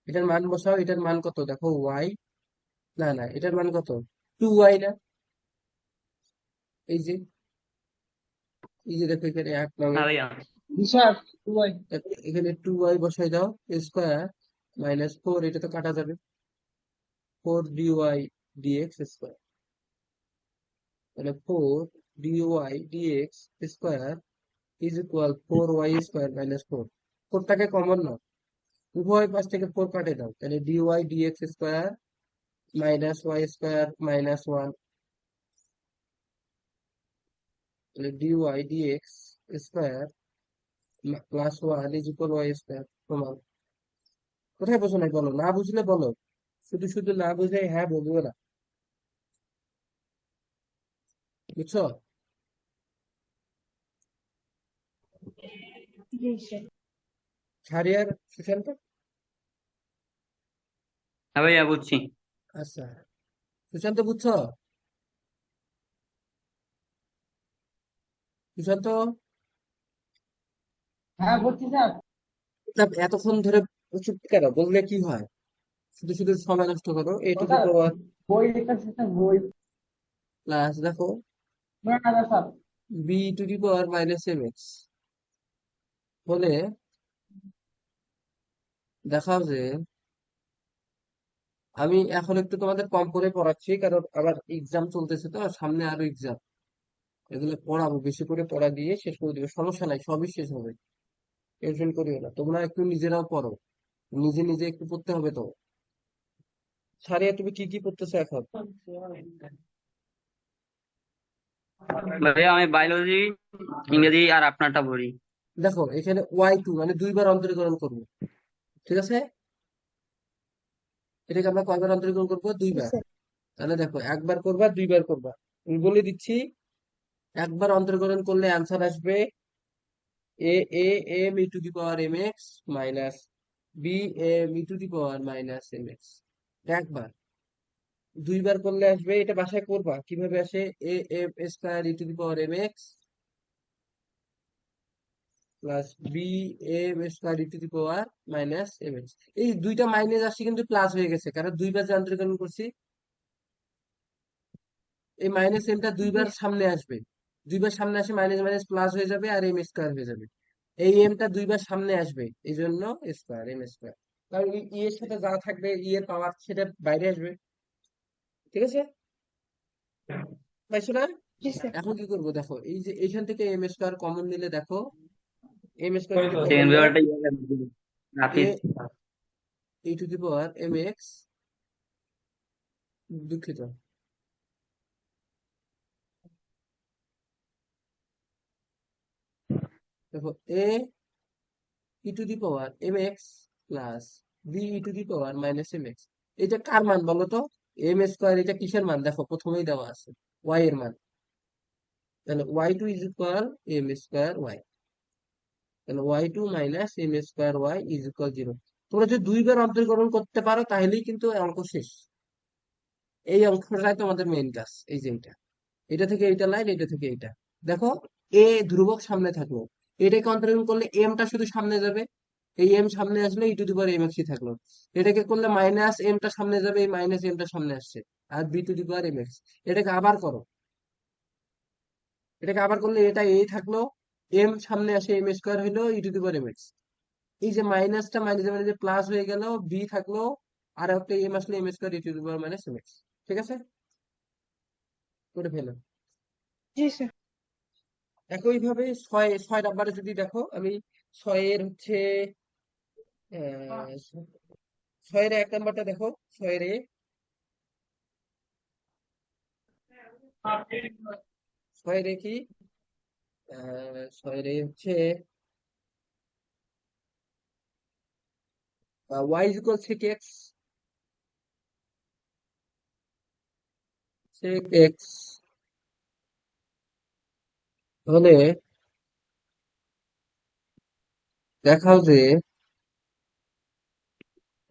এটার মান বসাও, এটার মান কত দেখো, ওয়াই, না না, এটার মান কত, 2y না? এই যে, এই যে দেখো এখানে 1 নং হ্যাঁ ভাইয়া। জি স্যার 2y। এখানে 2y বসাই দাও, স্কয়ার মাইনাস 4, এটা তো কাটা যাবে, 4 dy dx স্কয়ার। তাহলে 4 dy dx square is equal 4y square minus 4। 4টাকে কমন নাও, উভয় পাশ থেকে 4 কাটে দাও, তাহলে dy dx স্কয়ার মাইনাস ওয়াই স্কয়ার -1। তাহলে dy dx square +1 is equal y square সমান। কোথায় বোঝো নাই বলো, না বুঝলে বলো, শুধু শুধু না বুঝে হ্যাঁ বলবো না। বুঝছো? জি স্যার। শাহরিয়ার, সুশান্ত? হ্যাঁ ভাইয়া বুঝছি। আচ্ছা, সুশান্ত বুঝছো? সুশান্ত, হ্যাঁ বলছি স্যার। তা এতক্ষণ ধরে চুপ কেন? বললে কি হয়? শুধু শুধু সময় নষ্ট করো। এ ও টু দি স্যার, পাওয়ার বই লিখতেছি স্যার, বই। প্লাস দেখো না না না, sir. B to the power minus M X হলে দেখাও যে আমি এখন একটু তোমাদের কম করে পড়াচ্ছি, কারণ আবার এক্সাম চলতেছে, তো সামনে আরো এক্সাম। এগুলো পড়াবো, বেশি করে পড়া দিয়ে শেষ করে দিবে, সমস্যা নাই, সবই শেষ হবে। টেনশন করিও না, তোমরা একটু নিজেরাও পড়ো, নিজে নিজে একটু পড়তে হবে তো। সারিয়া, তুমি কি কি পড়তেছো এখন? ভাইয়া আমি বায়োলজি, ইংরেজি আর আপনারটা পড়ি। দেখো এখানে ওয়াই টু মানে দুইবার অন্তরীকরণ করবো, ঠিক আছে? এটাকে আমরা কয়বার অন্তরীকরণ করবো? জি দুইবার। স্যার। তাহলে দেখো, একবার করবা, দুইবার করবা। আমি বলে দিচ্ছি, একবার অন্তরীকরণ করলে অ্যান্সার আসবে a a m e to the power m x minus b m e to the power minus M x. একবার। দুইবার করলে আসবে, এটা বাসায় করবা, কিভাবে আসে, a m square e to the power m x plus b m square e to the power minus M x. এই দুইটা মাইনাস আসছে কিন্তু প্লাস হয়ে গেছে, কারণ দুইবার যে অন্তরীকরণ করছি। এই মাইনাস এমটা জি দুইবার সামনে আসবে, দুইবার সামনে আসে মাইনাস মাইনাস প্লাস হয়ে যাবে, আর এম স্কয়ার হয়ে যাবে। এই এমটা দুইবার সামনে আসবে, এই জন্য স্কয়ার, এম স্কয়ার। কারণ ই এর সাথে যা থাকবে, ই এর পাওয়ার সেটা বাইরে আসবে, ঠিক আছে? পাইছো না? জি স্যার। এখন কি করবো দেখো, এই যে এইখান থেকে এম স্কয়ার কমন নিলে দেখো, এম স্কয়ার যদি কমন সেকেন্ড নেয়, পেপারটা এ হাফিজ। E to the power m x, দুঃখিত, দেখো a e to the power m x plus b e to the power minus M x. এটা কার মান বলো তো? এম স্কয়ার, এটা কিসের মান? দেখো প্রথমেই দেওয়া আছে ওয়াই এর মান। তাহলে Y two is equal m square y. তাহলে Y two minus m square y is equal zero. তোমরা যদি দুইবার অন্তর্গ্রহণ করতে পারো, তাহলেই কিন্তু অঙ্ক শেষ। এই অঙ্কটাই তোমাদের মেইন কাজ, এই যে এটা, এটা থেকে এইটা লাইন, এটা থেকে এইটা। দেখো, এ ধ্রুবক সামনে থাকলো, এটাকে অন্তরীকরণ করলে এমটা শুধু সামনে যাবে, এই এম সামনে আসলে ই টু দি পাওয়ার এম এক্সই থাকলো। এটাকে করলে মাইনাস এমটা সামনে যাবে, এই মাইনাস এমটা সামনে আসছে, আর b to the power m x. এটাকে আবার করো, এটাকে আবার করলে এটা এই থাকলো, এম সামনে আসে, এম স্কোয়ার হইলো e to the power m x. এই যে মাইনাসটা মাইনাসে মাইনাসে প্লাস হয়ে গেল, বি থাকলো, আর একটা এম আসলে M square E to the power minus M X. ঠিক আছে, করে ফেলো। জি স্যার। একইভাবে ছয় ছয় নাম্বারে যদি দেখো, আমি ছয়ের হচ্ছে ছয়ের এক নাম্বারটা দেখো। ছয়ের ছয়ের কি, ছয়ের হচ্ছে Y is equal sec X, sec X হলে দেখাও যে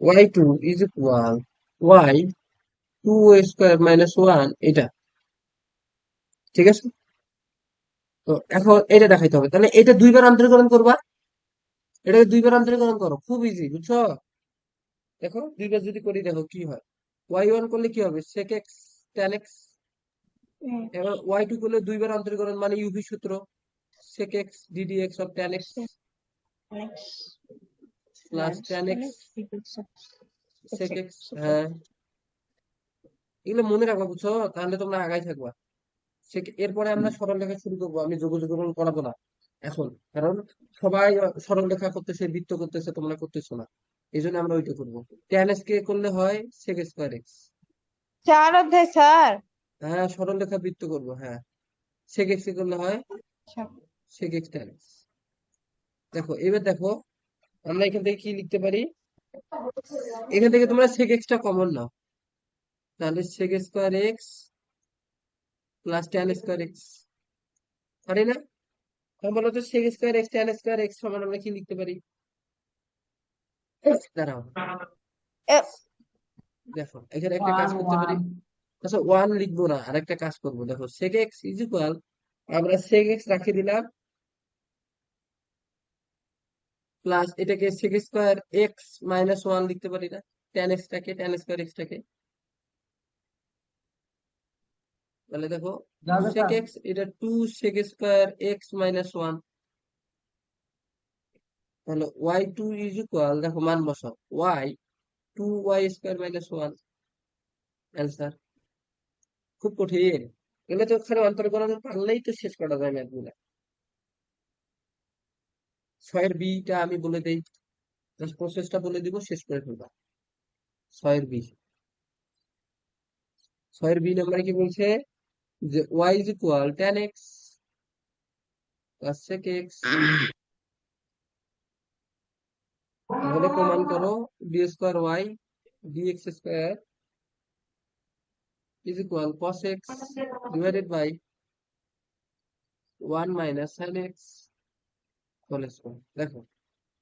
Y two is equal Y two square minus one, এটা ঠিক আছে? তো এখন এটা দেখাইতে হবে, তাহলে এটা দুইবার অন্তরীকরণ করবা, এটাকে দুইবার অন্তরীকরণ করো, খুব ইজি, বুঝছো? দেখো দুইবার যদি করি, দেখো কি হয়। ওয়াই ওয়ান করলে কি হবে, সেক এক্স ট্যান এক্স। এবার ওয়াই টু করলে দুইবার অন্তরীকরণ মানে ইউভি সূত্র, sec x dd x of tan x plus tan x sec x। হ্যাঁ, এগুলো মনে রাখবা, বুঝছো? তাহলে তোমরা আগাই থাকবা। এরপরে আমরা সরল রেখা শুরু করবো, আমি যোগাযোগ করাবো না এখন, কারণ সবাই সরল রেখা করতেছে, বৃত্ত করতেছে, তোমরা করতেছো না। এই জন্য আমরা ওইটা করবো। tan x কে করলে হয় sec স্কোয়ার x। 4 অধ্যায় স্যার। হ্যাঁ, সরল রেখা বৃত্ত করবো, হ্যাঁ। sec x কে করলে হয় আচ্ছা। sec x tan x। দেখো এবার দেখো, আমরা এখান থেকে কি লিখতে পারি, এখান থেকে তোমরা sec x টা কমন নাও, তাহলে sec square x plus tan square x, পারি না? এখন বলো তো sec square x tan square x সমান আমরা কি লিখতে পারি? দাঁড়াও, এ, দেখো এখানে একটা কাজ করতে পারি। আচ্ছা, ওয়ান লিখবো না, আরেকটা কাজ করবো। দেখো sec x ইজ ইকুয়াল, আমরা sec x রাখিয়ে দিলাম, প্লাস এটাকে sec square X minus one লিখতে পারি না? tan স্কয়ার এক্স টাকে, তাহলে দেখো যাবে sec স্যার। x এটা two sec square X minus one. তাহলে ওয়াই টু ইজ ইকুয়াল, দেখো মান বসাও, Y two Y square minus one. Answer. খুব কঠিন, এগুলো তো ওখানে অন্তর্গণনা পারলেই তো শেষ করা যায় ম্যাথ গুলা। ছয়ের বিটা আমি বলে দেই, প্রসেসটা বলে দিব, শেষ করে ফেলবা। ছয়ের বি, ছয়ের বি নাম্বারে কি বলছে যে Y is equal ten X plus sec X, তাহলে প্রমাণ করো D square Y D x square is equal cos X divided by one minus sine X whole square. দেখো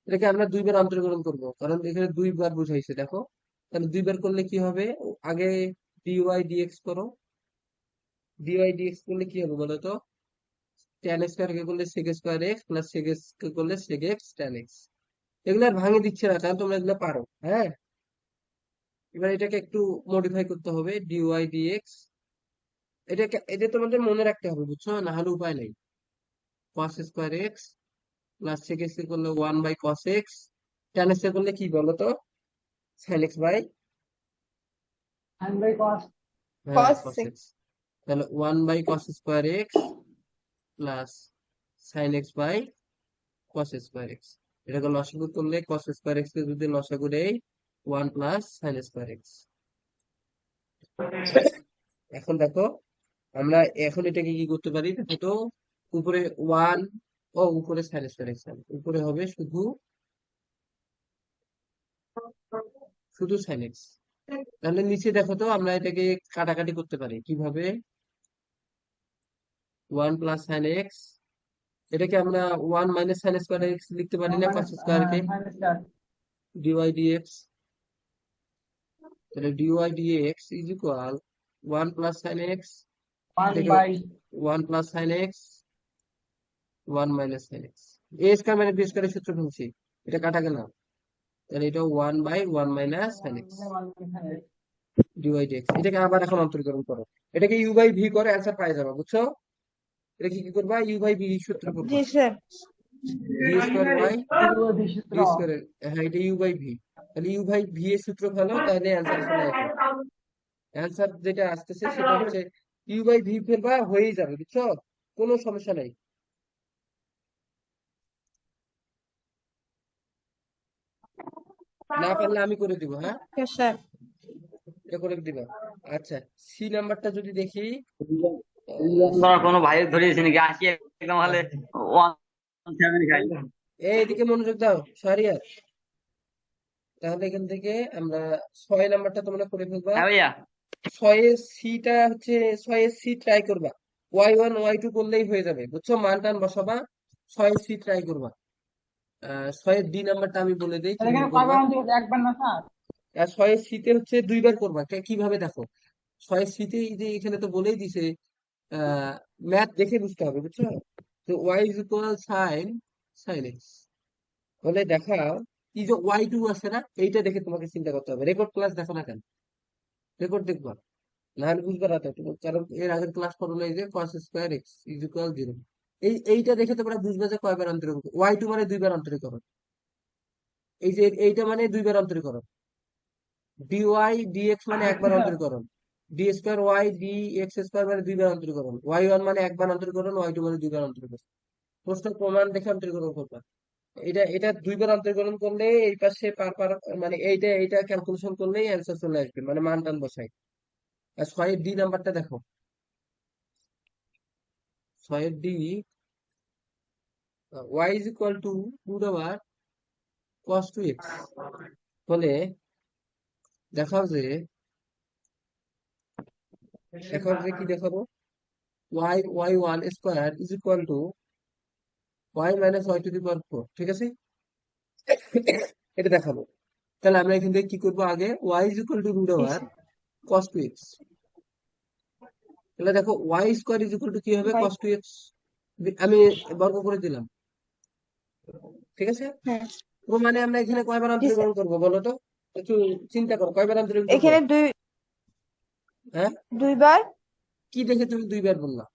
এটাকে আমরা দুইবার অন্তর্গ্রহণ করবো, কারণ এখানে দুইবার বুঝাইছে। দেখো তাহলে দুইবার করলে কি হবে, আগে ডিওয়াই ডিএক্স করো, ডিওয়াই ডিএক্স করলে কি হবে বলো তো? ট্যান স্কোয়ার কে করলে sec square x plus sec x কে করলে সেক এক্স ট্যান এক্স। এগুলো আর ভাঙে দিচ্ছে না, কারণ তোমরা এগুলো পারো। হ্যাঁ, এবার এটাকে একটু মডিফাই করতে হবে, ডিওয়াই ডিএক্স। এটাকে, এটা তোমাদের মনে রাখতে হবে, বুঝছো, না হলে উপায় নেই। Cos square x plus sec x কে করলে one by cos x, tan x কে করলে কি বলো তো? Sine x by, sine by cos. হ্যাঁ cos কস sec- এক্স। তাহলে one by cos square x plus sine x by cos square x. এটাকে লসাগু করলে কস স্কোয়ার এক্স কে যদি লসাগু দেই, one plus sign square x. এখন দেখো আমরা এখন এটাকে কি করতে পারি, দেখো তো, উপরে ওয়ান, ও উপরে সাইন স্কোয়ার এক্স, উপরে হবে শুধু শুধু সাইন এক্স। তাহলে নিচে দেখো তো আমরা এটাকে কাটাকাটি করতে পারি কিভাবে, ওয়ান প্লাস সাইন এক্স, এটাকে আমরা one minus sine square x লিখতে পারি না, মানে কস স্কোয়ার কে, সাইন স্কয়ার ডিওয়াই ডিএক্স। তাহলে dy dx is equal one plus sine x, one এটাকে by one plus sine x one minus sine x, a square minus b স্কোয়ারের সূত্র ফেলছি, এটা কাটা গেল। তাহলে এটা one by one minus sine x dy dx. এটাকে আবার এখন অন্তর্করণ করো, এটাকে ইউ বাই ভি করে অ্যান্সার পাই যাবে, বুঝছো? এটা কি করবা, ইউ বাই ভি সূত্র করবা, জি স্যার। বি স্কোয়ার ওয়াই সূত্র। ডি স্কোয়ার, হ্যাঁ এটা ইউ বাই ভি। তাহলে ইউ বাই ভি এর সূত্র ফেলো, তাহলে অ্যান্সার চলে আসবে। অ্যান্সার যেটা আসতেছে সেটা হচ্ছে ইউ বাই ভি ফেলবা, হয়েই যাবে, বুঝছো, কোনো সমস্যা নাই। না পারলে আমি করে দিব, হ্যাঁ, Yes, স্যার। এটা করে দিবা। আচ্ছা, সি নাম্বারটা যদি দেখি, তোমার কোনো ভাই ধরিয়েছে নাকি? আসি একদম হলে 1-7 খাই। এইদিকে মনোযোগ দাও শাহরিয়ার। তাহলে এখান থেকে আমরা ছয় নাম্বারটা তোমরা করে ফেলবা। হ্যাঁ ভাইয়া। ছয়ের সিটা হচ্ছে, ছয়ের সি ট্রাই করবা, ওয়াই ওয়ান ওয়াই টু করলেই হয়ে যাবে, বুঝছো, মান টান বসাবা, ছয়ের সি ট্রাই করবা। ছয়ের ডি নাম্বারটা আমি বলে দিই তাহলে কিভাবে এখানে করবা। কয়বার আনতে হবে? একবার না স্যার? আর ছয়ের সিতে হচ্ছে দুইবার করবা, কিভাবে দেখো, ছয়ের সিতে এই যে এখানে তো বলেই দিছে, ম্যাথ দেখে বুঝতে হবে, বুঝছো। তো Y is equal sine sine X, তাহলে দেখাও এই যে ওয়াই টু আছে না, এইটা দেখে তোমাকে চিন্তা করতে হবে। রেকর্ড ক্লাস দেখো না কেন, রেকর্ড দেখবা, নাহলে বুঝবে না তো তুমি, কারণ এর আগের ক্লাস করো না, এই যে কস square x is equal zero, এইটা দেখে তোমরা বুঝবে যে কয়বার অন্তরীকরণ, ওয়াই টু মানে দুইবার অন্তরীকরণ, এই যে এইটা মানে দুইবার অন্তরীকরণ, ডিওয়াই ডিএক্স মানে একবার অন্তরীকরণ, d square Y D x square মানে দুইবার অন্তরীকরণ, ওয়াই ওয়ান মানে একবার অন্তরীকরণ, ওয়াই টু মানে দুইবার অন্তরীকরণ। প্রশ্ন প্রমাণ দেখে অন্তরীকরণ করবা। এটা এটা দুইবার অন্তরীকরণ করলে এই পাশে পার পার, মানে এইটা এইটা ক্যালকুলেশন করলেই অ্যান্সার চলে আসবে, মানে মান টান বসাই। আর ছয়ের ডি নাম্বারটা দেখো, ছয়ের d, y is equal to root over cos two x, ফলে দেখাও যে, দেখাও যে কি দেখাবো, y y one square is equal to y minus y to the power 4, ঠিক আছে? এটা দেখাবো। তাহলে আমরা এখান থেকে কি করবো, আগে Y is equal to root over cos two x. তাহলে দেখো Y square is equal to কি হবে, বাই কস টু এক্স। আমি বর্গ করে দিলাম, ঠিক আছে? হ্যাঁ তো মানে আমরা এখানে কয়বার জি স্যার। অন্তরীকরণ করবো বলো তো? একটু চিন্তা করো, কয়বার অন্তরীকরণ করবো? এখানে হ্যাঁ, দুইবার কি দেখে তুমি দুইবার বললা?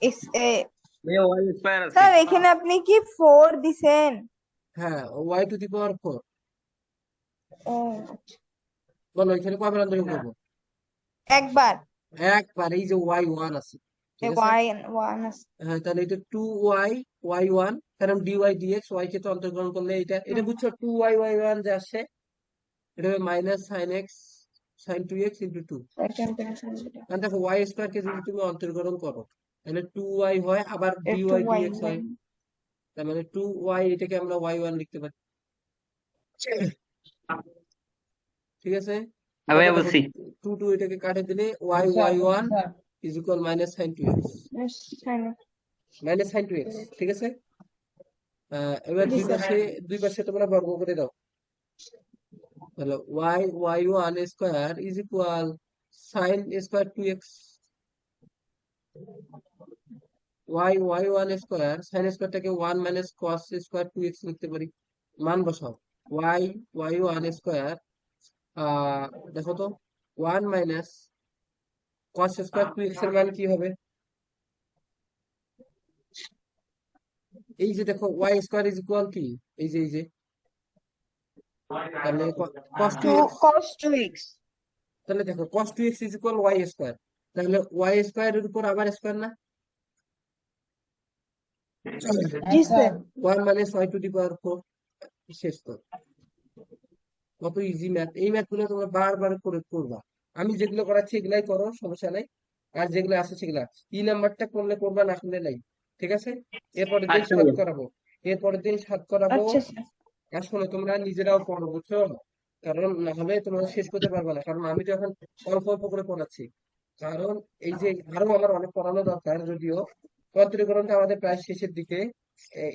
এক্স ভাইয়া ওয়াই স্কোয়ার আছে। স্যার এখানে আপনি কি 4 দিছেন? হ্যাঁ, ওয়াই টু দি পাওয়ার 4। ও বলো এখানে কয়বার অন্তরীকরণ করবো? একবার। একবার। এই যে ওয়াই ওয়ান আছে, ঠিক আছে? ওয়াই ওয়ান আছে। হ্যাঁ, তাহলে এটা টু ওয়াই ওয়াই ওয়ান, কারণ ডিওয়াই ডিএক্স ওয়াই কে তো অন্তর্গ্রহণ করলে এটা হুম, বুঝছো, টু ওয়াই ওয়াই ওয়ান যে আসছে, এটা হবে minus sine X sine two X into two. কারণ দেখো ওয়াই স্কোয়ার কে যদি তুমি অন্তর্গ্রহণ করো, তাহলে টু ওয়াই হয়, আবার টু ডিওয়াই ওয়াই ডিএক্স হয়। তার মানে টু ওয়াই, এটাকে আমরা ওয়াই ওয়ান লিখতে পারি, ঠিক আছে? হ্যাঁ তারপর ভাইয়া দেখো বুঝছি। টু টু এটাকে কাটে দিলে Y sir Y one sir is equal minus sine two X, minus sine two X, ঠিক আছে? এবার জি স্যার। দুই পাশে তোমরা বর্গ করে দাও। তাহলে y y one square is equal sine square two x, y y one square sine স্কোয়ারটাকে one minus cos square two x লিখতে পারি। মান বসাও, ওয়াই ওয়াই ওয়ান স্কোয়ার, দেখো তো, one minus cos square two X এর মান কি হবে? এই যে দেখো ওয়াই স্কোয়ার ইজ ইকুয়াল কি, এই যে তাহলে cos two two x, cos two x. তাহলে দেখো cos two x is equal y square, তাহলে ওয়াই স্কোয়ার এর উপর আবার স্কোয়ার না, জি হ্যাঁ sir. Sir one minus y to the power 4। শেষ তো, কত ইজি ম্যাথ! এই ম্যাথ গুলো তোমরা বারবার করে করবা। আমি যেগুলো করাচ্ছি এগুলাই করো, সমস্যা নাই। আর যেগুলো আছে সেগুলা 3 নাম্বারটা করলে করবা, না করলে নাই, ঠিক আছে? এরপরের দিন আচ্ছা 7 ভাইয়া। করাবো, এরপরের দিন 7 করাবো। আচ্ছা স্যার। আর শোনো, তোমরা নিজেরাও পড়ো, বুঝছো? কারণ না হলে তোমরা শেষ করতে পারবে না, কারণ আমি তো এখন অল্প অল্প করে পড়াচ্ছি। কারণ এই যে আরো আমার অনেক পড়ানো দরকার, যদিও তন্ত্রীকরণটা আমাদের প্রায় শেষের দিকে।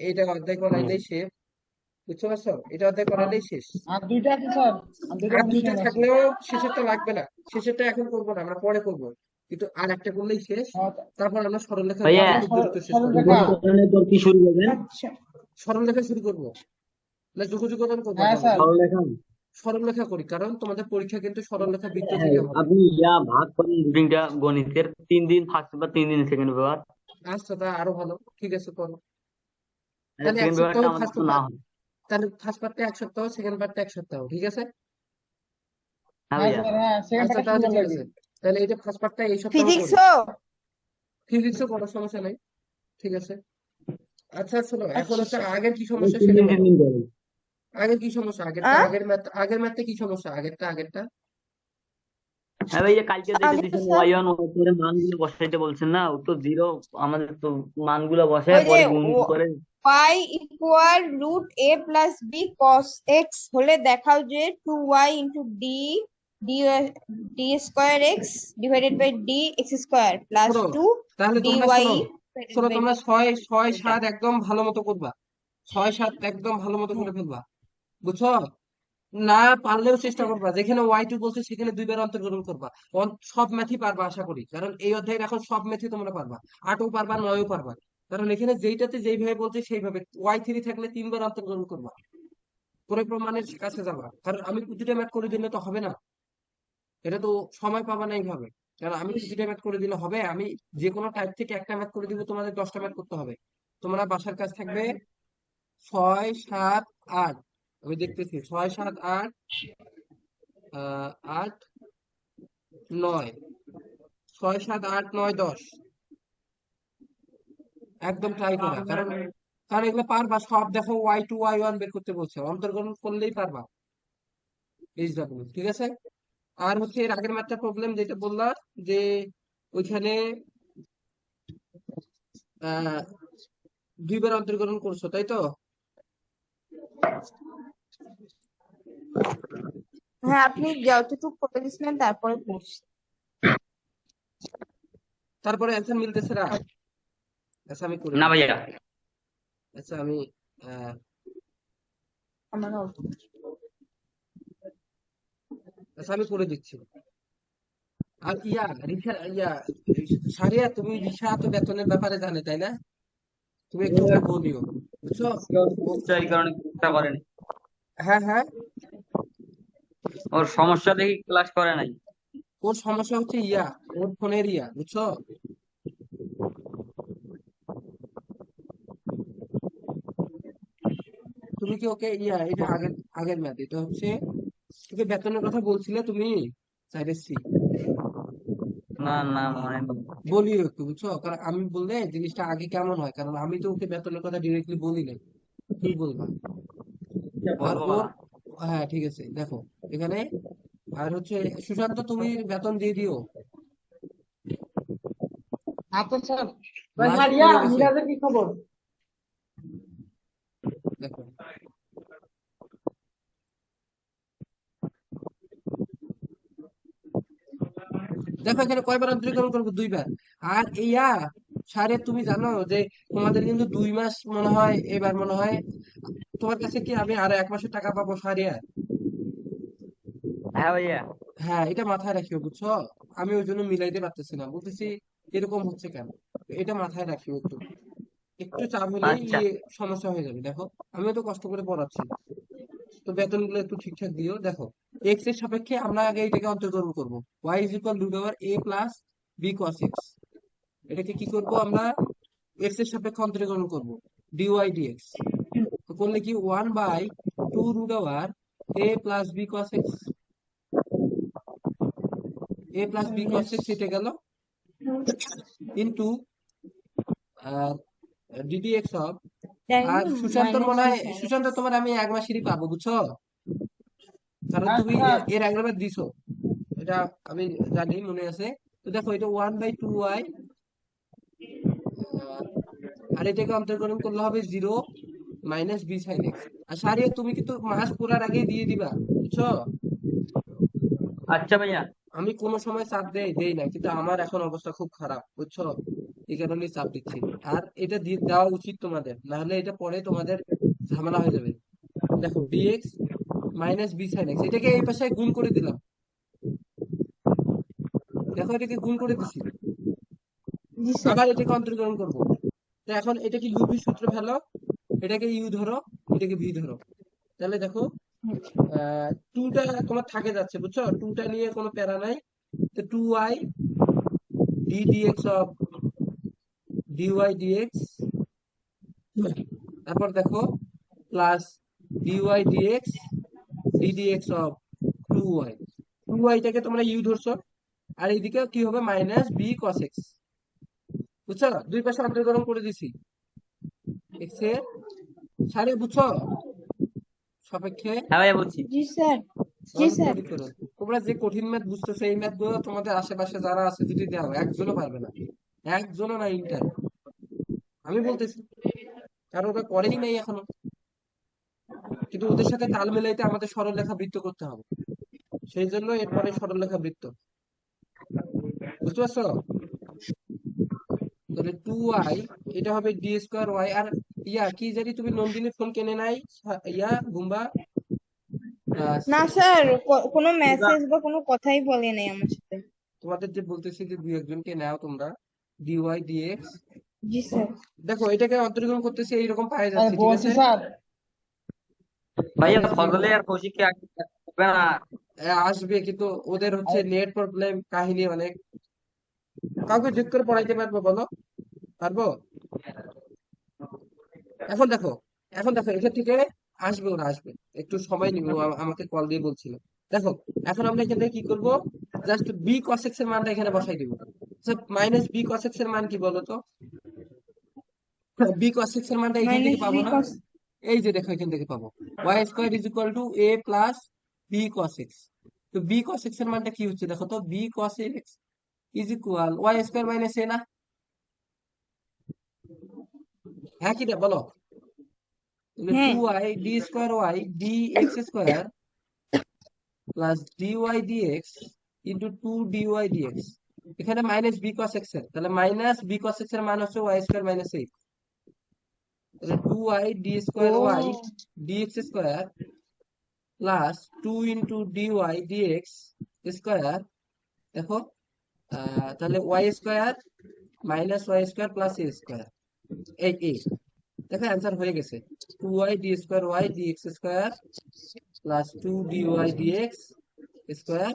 এইটা অধ্যায় করাইলেই শেষ, বুঝতে পারছো? এটা অধ্যায় করাইলেই শেষ। আর দুইটা আছে স্যার, আর দুইটা আর দুইটা অনুশীলন আছে। থাকলেও শেষেরটা লাগবে না, শেষেরটা এখন করবো না, আমরা পরে করবো। কিন্তু আর একটা করলেই শেষ। তারপর আমরা সরলরেখা ভাইয়া করবো, খুব দ্রুত শেষ করবো। সরলরেখা। বলো, সরলরেখার পর কি শুরু করবেন? আচ্ছা সরলরেখা শুরু করবো না যুগযুগতন করবো? হ্যাঁ বলো, স্যার সরলরেখা। সরলরেখা করি, কারণ তোমাদের পরীক্ষা কিন্তু সরলরেখা বৃত্ত হ্যাঁ, থেকে হবে। আপনি ভাগ করেন রুটিনটা গণিতের 3 দিন ফার্স্ট পেপার, 3 দিন সেকেন্ড পেপার। আচ্ছা, তা আরো ভালো, ঠিক আছে করো। তাহলে তাহলে এক সেকেন্ড সপ্তাহ পেপারটা আমাদের ফার্স্ট তো না হয়। তাহলে ফার্স্ট পার্টটা 1 সপ্তাহ, সেকেন্ড পার্টটা 1 সপ্তাহ, ঠিক আছে? হ্যাঁ হ্যাঁ ভাইয়া। স্যার হ্যাঁ সেকেন্ড আচ্ছা পার্টটা তাহলে শুরু ঠিক করে আছে, দিন। তাহলে এটা ফার্স্ট পার্টটা এই সপ্তাহ করি, ফিজিক্সও। ফিজিক্সও করো, সমস্যা নাই, ঠিক আছে? আচ্ছা শোনো, এখন আচ্ছা হচ্ছে স্যার। আগের কি ওই সমস্যা 3 সেটা দিন বলো। 3 দিন করেন। আগের কি সমস্যা, আগেরটা, আ আগের ম্যাথটা কি সমস্যা, আগেরটা? হ্যাঁ ভাইয়া, কালকে যেটা আগে দিয়েছেন sir Y one Y two এর মানগুলো বসাইতে বলছেন না, ও তো জিরো। আমাদের তো মানগুলো বসায় ওই যে পরে গুণ করে। y equal root A plus B cos X হলে দেখাও যে 2y into D D D square X divided by D x square plus শোনো, 2 তাহলে ডি তোমরা ওয়াই শোনো, ডিভাইডেড বাই তোমরা ডি। 6 6 7 একদম ভালো মতো করবা, 6 7 একদম ভালো মতো করে ফেলবা, বুঝছো? না পারলেও চেষ্টা করবা, যেখানে ওয়াই টু বলছে সেখানে দুইবার অন্তর্গ্রহণ করবা। সব ম্যাথই পারবা আশা করি, কারণ এই অধ্যায়ের এখন সব ম্যাথই তোমরা পারবা, 8ও পারবা 9ও পারবা। কারণ এখানে যেইটাতে যেইভাবে বলছে সেইভাবে, ওয়াই থ্রি থাকলে 3বার অন্তর্গ্রহণ করবা, করে প্রমাণের কাছে যাবা। কারণ আমি প্রতিটা ম্যাথ করে দিলে তো হবে না, এটা তো সময় পাবা না এইভাবে। কারণ আমি প্রতিটা ম্যাথ করে দিলে হবে? আমি যে কোনো টাইপ থেকে একটা ম্যাথ করে দিব, তোমাদের 10টা ম্যাথ করতে হবে। তোমরা বাসার কাজ থাকবে 6 7 8, আমি দেখতেছি 6 7 8, 8 9, 6 7 8 9 10, একদম ট্রাই করা। কারণ কারণ এগুলো পারবা সব। দেখো ওয়াই টু ওয়াই ওয়ান বের করতে বলছে, অন্তর্গ্রহণ করলেই পারবা, এইচডব্লিউ, ঠিক আছে? আর হচ্ছে এর আগের ম্যাথটা প্রবলেম যেটা বললা, যে ওইখানে আহ দুইবার অন্তর্গ্রহণ করছো, তাই তো? হ্যাঁ আপনি যতটুকু করে দিয়েছিলেন তারপরে পড়ছি। তারপরে অ্যান্সার মিলতেছে না? আচ্ছা আমি করে না দিই। ভাইয়া। আচ্ছা আমি আহ, আচ্ছা আমি করে দিচ্ছি। আর সারিয়া, তুমি রিসা তো বেতনের ব্যাপারে জানে তাই না? তুমি একটু ওকে বলিও, বুঝছো? ও- এই কারণে ক্লাসটা করেনি। হ্যাঁ হ্যাঁ, ওর সমস্যা দেখি ক্লাস করে নাই। ওর সমস্যা হচ্ছে ওর ফোনের বুঝছো? তুমি কি ওকে এটা আগের আগের ম্যাথ, এটা হচ্ছে তোকে বেতনের কথা বলছিলে তুমি, সাইরেসি। না না, মনে নেই। বলিও একটু, বুঝছো? কারণ আমি বললে জিনিসটা আগে কেমন হয়, কারণ আমি তো ওকে বেতনের কথা ডিরেক্টলি বলি নাই, তুমি বলবা। আর বলবো ওর, না। হ্যাঁ ঠিক আছে, দেখো এখানে। আর হচ্ছে সুশান্ত, তুমি বেতন দিয়ে দিও, আচ্ছা স্যার। ভাই মাস স্যার, পড়ে গেছে। মিরাজের কি খবর? দেখো দেখো এখানে কয়বার অন্তরীকরণ করবো? দুইবার। আর সারে, তুমি জানো যে তোমাদের কিন্তু 2 মাস মনে হয়, এবার মনে হয় তোমার কাছে কি আমি আরো 1 মাসের টাকা পাবো সারিয়া? হ্যাঁ ভাইয়া। হ্যাঁ, এটা মাথায় রাখিও, বুঝছো? আমি ওই জন্য মিলাইতে পারতেছি না, বলতেছি এরকম হচ্ছে কেন। এটা মাথায় রাখিও একটু, একটু চাপ হলেই আচ্ছা সমস্যা হয়ে যাবে। দেখো আমিও তো কষ্ট করে পড়াচ্ছি, তো বেতনগুলো একটু ঠিকঠাক দিও। দেখো এক্স এর সাপেক্ষে আমরা আগে এটাকে অন্তর্গণ করবো। Y is equal root over A plus B cos X. এটাকে কি করব আমরা? এক্স এর সাপেক্ষে অন্তরীকরণ করব, ডিওয়াই ডিএক্স। তো করলে কি 1/2 root over A plus B cos x, A plus B cos x এটা গেল, ইন্টু ডিডিএক্স অফ। আর সুশান্তর মনে হয়, সুশান্ত তোমার আমি 1 মাসেরই পাবো, বুঝছো? কারণ হ্যাঁ তুমি স্যার। এর আগের বার দিছো, এটা আমি জানি, মনে আছে। তো দেখো এটা 1/2y, আর এটাকে অন্তর্কলন করলে হবে 0 - b sin x। আর সারিয়া, তুমি কিন্তু মাস পুরার আগেই দিয়ে দিবা, বুঝছো? আচ্ছা ভাইয়া। আমি কোনো সময় চাপ দেই না, কিন্তু আমার এখন অবস্থা খুব খারাপ, বুঝছো? এই কারণেই চাপ দিচ্ছি। আর এটা দিয়ে দেওয়া উচিত তোমাদের, না হলে এটা পরে তোমাদের ঝামেলা হয়ে যাবে। দেখো dx - b sin x, এটাকে এই পাশে গুণ করে দিলাম। দেখো এটাকে গুণ করে দিছি, জি স্যার। আবার এটাকে অন্তর্কলন করব। তো এখন এটাকে ইউভি সূত্র ফেলো, এটাকে ইউ ধরো, এটাকে ভি ধরো। তাহলে দেখো টুটা তোমার থাকে যাচ্ছে, বুঝছো? টুটা নিয়ে কোনো প্যারা নাই। তো 2y D D X of D Y D X, তারপর দেখো plus D Y D X D D X of 2y। 2y টাকে তোমরা ইউ ধরছো, আর এইদিকে কি হবে? মাইনাস বি কস এক্স, বুঝছো? দুই পাশে অন্তর্কলন করে দিছি এক্স এর সারে, বুঝছো? সাপেক্ষে হ্যাঁ ভাইয়া বলছি। জি স্যার। জি স্যার। অন্তরীকরণ। তোমরা যে কঠিন ম্যাথ বুঝতেছো, এই ম্যাথ গুলো তোমাদের আশেপাশে যারা আছে যদি দাও, একজনও পারবে না, একজনও না ইন্টার, আমি বলতেছি। কারণ ওরা করেই নাই এখনো। কিন্তু ওদের সাথে তাল মিলাইতে আমাদের সরলরেখা বৃত্ত করতে হবে, সেই জন্য এরপরে সরলরেখা বৃত্ত, বুঝতে পারছো? তাহলে 2y, এটা হবে d²y। আর কি জানি তুমি নন্দিনী ফোন কেনে নাই, বুম্বা? আহ, না স্যার, কোনো মেসেজ বা কোনো কথাই বলে নাই আমার সাথে। তোমাদের যে বলতেছি যে দুই একজনকে নাও তোমরা, ডিওয়াই ডিএক্স। জি স্যার। দেখো এটাকে অন্তরীকরণ করতেছি, এইরকম পাওয়া আমি যাচ্ছে, ঠিক বলছি আছে? স্যার। ভাইয়া মাইনাস বি, ফজলে আর কৌশিককে আসবে না? আসবে, কিন্তু ওদের হচ্ছে নেট প্রবলেম, কাহিনী অনেক। কাউকে যোগ করে পড়াইতে পারবো বলো? পারবো? এখন দেখো, এখন দেখো এখান থেকে আসবে, ওরা আসবে, একটু সময় নিবে। ও আমাকে কল দিয়ে বলছিল। দেখো এখন আমরা এখান থেকে কি করবো? জাস্ট বি কস এক্স এর মানটা এখানে বসাই দিব। মাইনাস বি কস এক্স এর মান কি বলো তো? বি কস এক্স এর মানটা এখান থেকে মাইনাস পাবো বি না? কস। এই যে দেখো এখান থেকে পাবো, y² = a plus B cos X. তো বি কস এক্স এর মানটা কি হচ্ছে দেখো তো, B cos X is equal y² - a না? হ্যাঁ কি রে বলো? তাহলে হ্যাঁ। 2y d² plus D Y D X into 2 dy dx। এখানে মাইনাস বি কস এক্স এর, তাহলে মাইনাস বি কস এক্স এর মান হচ্ছে y² - a। তাহলে 2y d স্কোয়ার ও y dx square plus 2 into dy dx square. দেখো তাহলে y square minus y square plus a square, এই দেখো অ্যান্সার হয়ে গেছে। 2y d square y dx square plus 2 dy dx square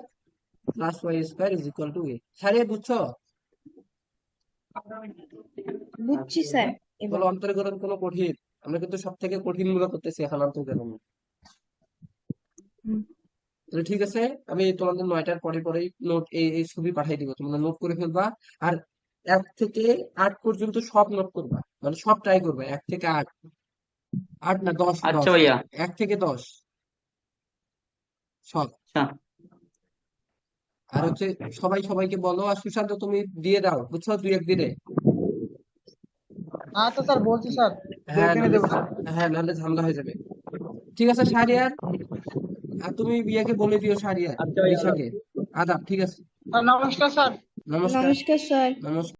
plus y square is equal to a. Sir বুঝছো? বুঝছি sir. এবার বলো অন্তরীকরণ কোনো কঠিন? আমরা কিন্তু সব থেকে কঠিন গুলো করতেছি এখন অন্তরীকরণ। হুম, তাহলে ঠিক আছে, আমি তোমাদের 9টার পরে পরেই নোট এই ছবি পাঠিয়ে দিব, তোমরা নোট করে ফেলবা। আর 1 থেকে 8 পর্যন্ত সব নোট করবা, মানে সব ট্রাই করবে 1 থেকে 8, 8 না 10, আচ্ছা 10, ভাইয়া। 1 থেকে 10 সব। আচ্ছা আর হচ্ছে সবাই সবাইকে বলো, আর সুশান্ত তুমি দিয়ে দাও বুঝছো 2-1 দিনে। আচ্ছা স্যার বলছি স্যার, হ্যাঁ কিনে নাহলে দেবো স্যার। হ্যাঁ নাহলে ঝামেলা হয়ে যাবে। ঠিক আছে শাহরিয়ার, আর তুমি বিয়াকে বলে দিও, শাহরিয়ার আচ্ছা ভাইয়া। নিশাকে। আদাব, ঠিক আছে। নমস্কার স্যার। নমস্কার। নমস্কার স্যার। নমস্কার।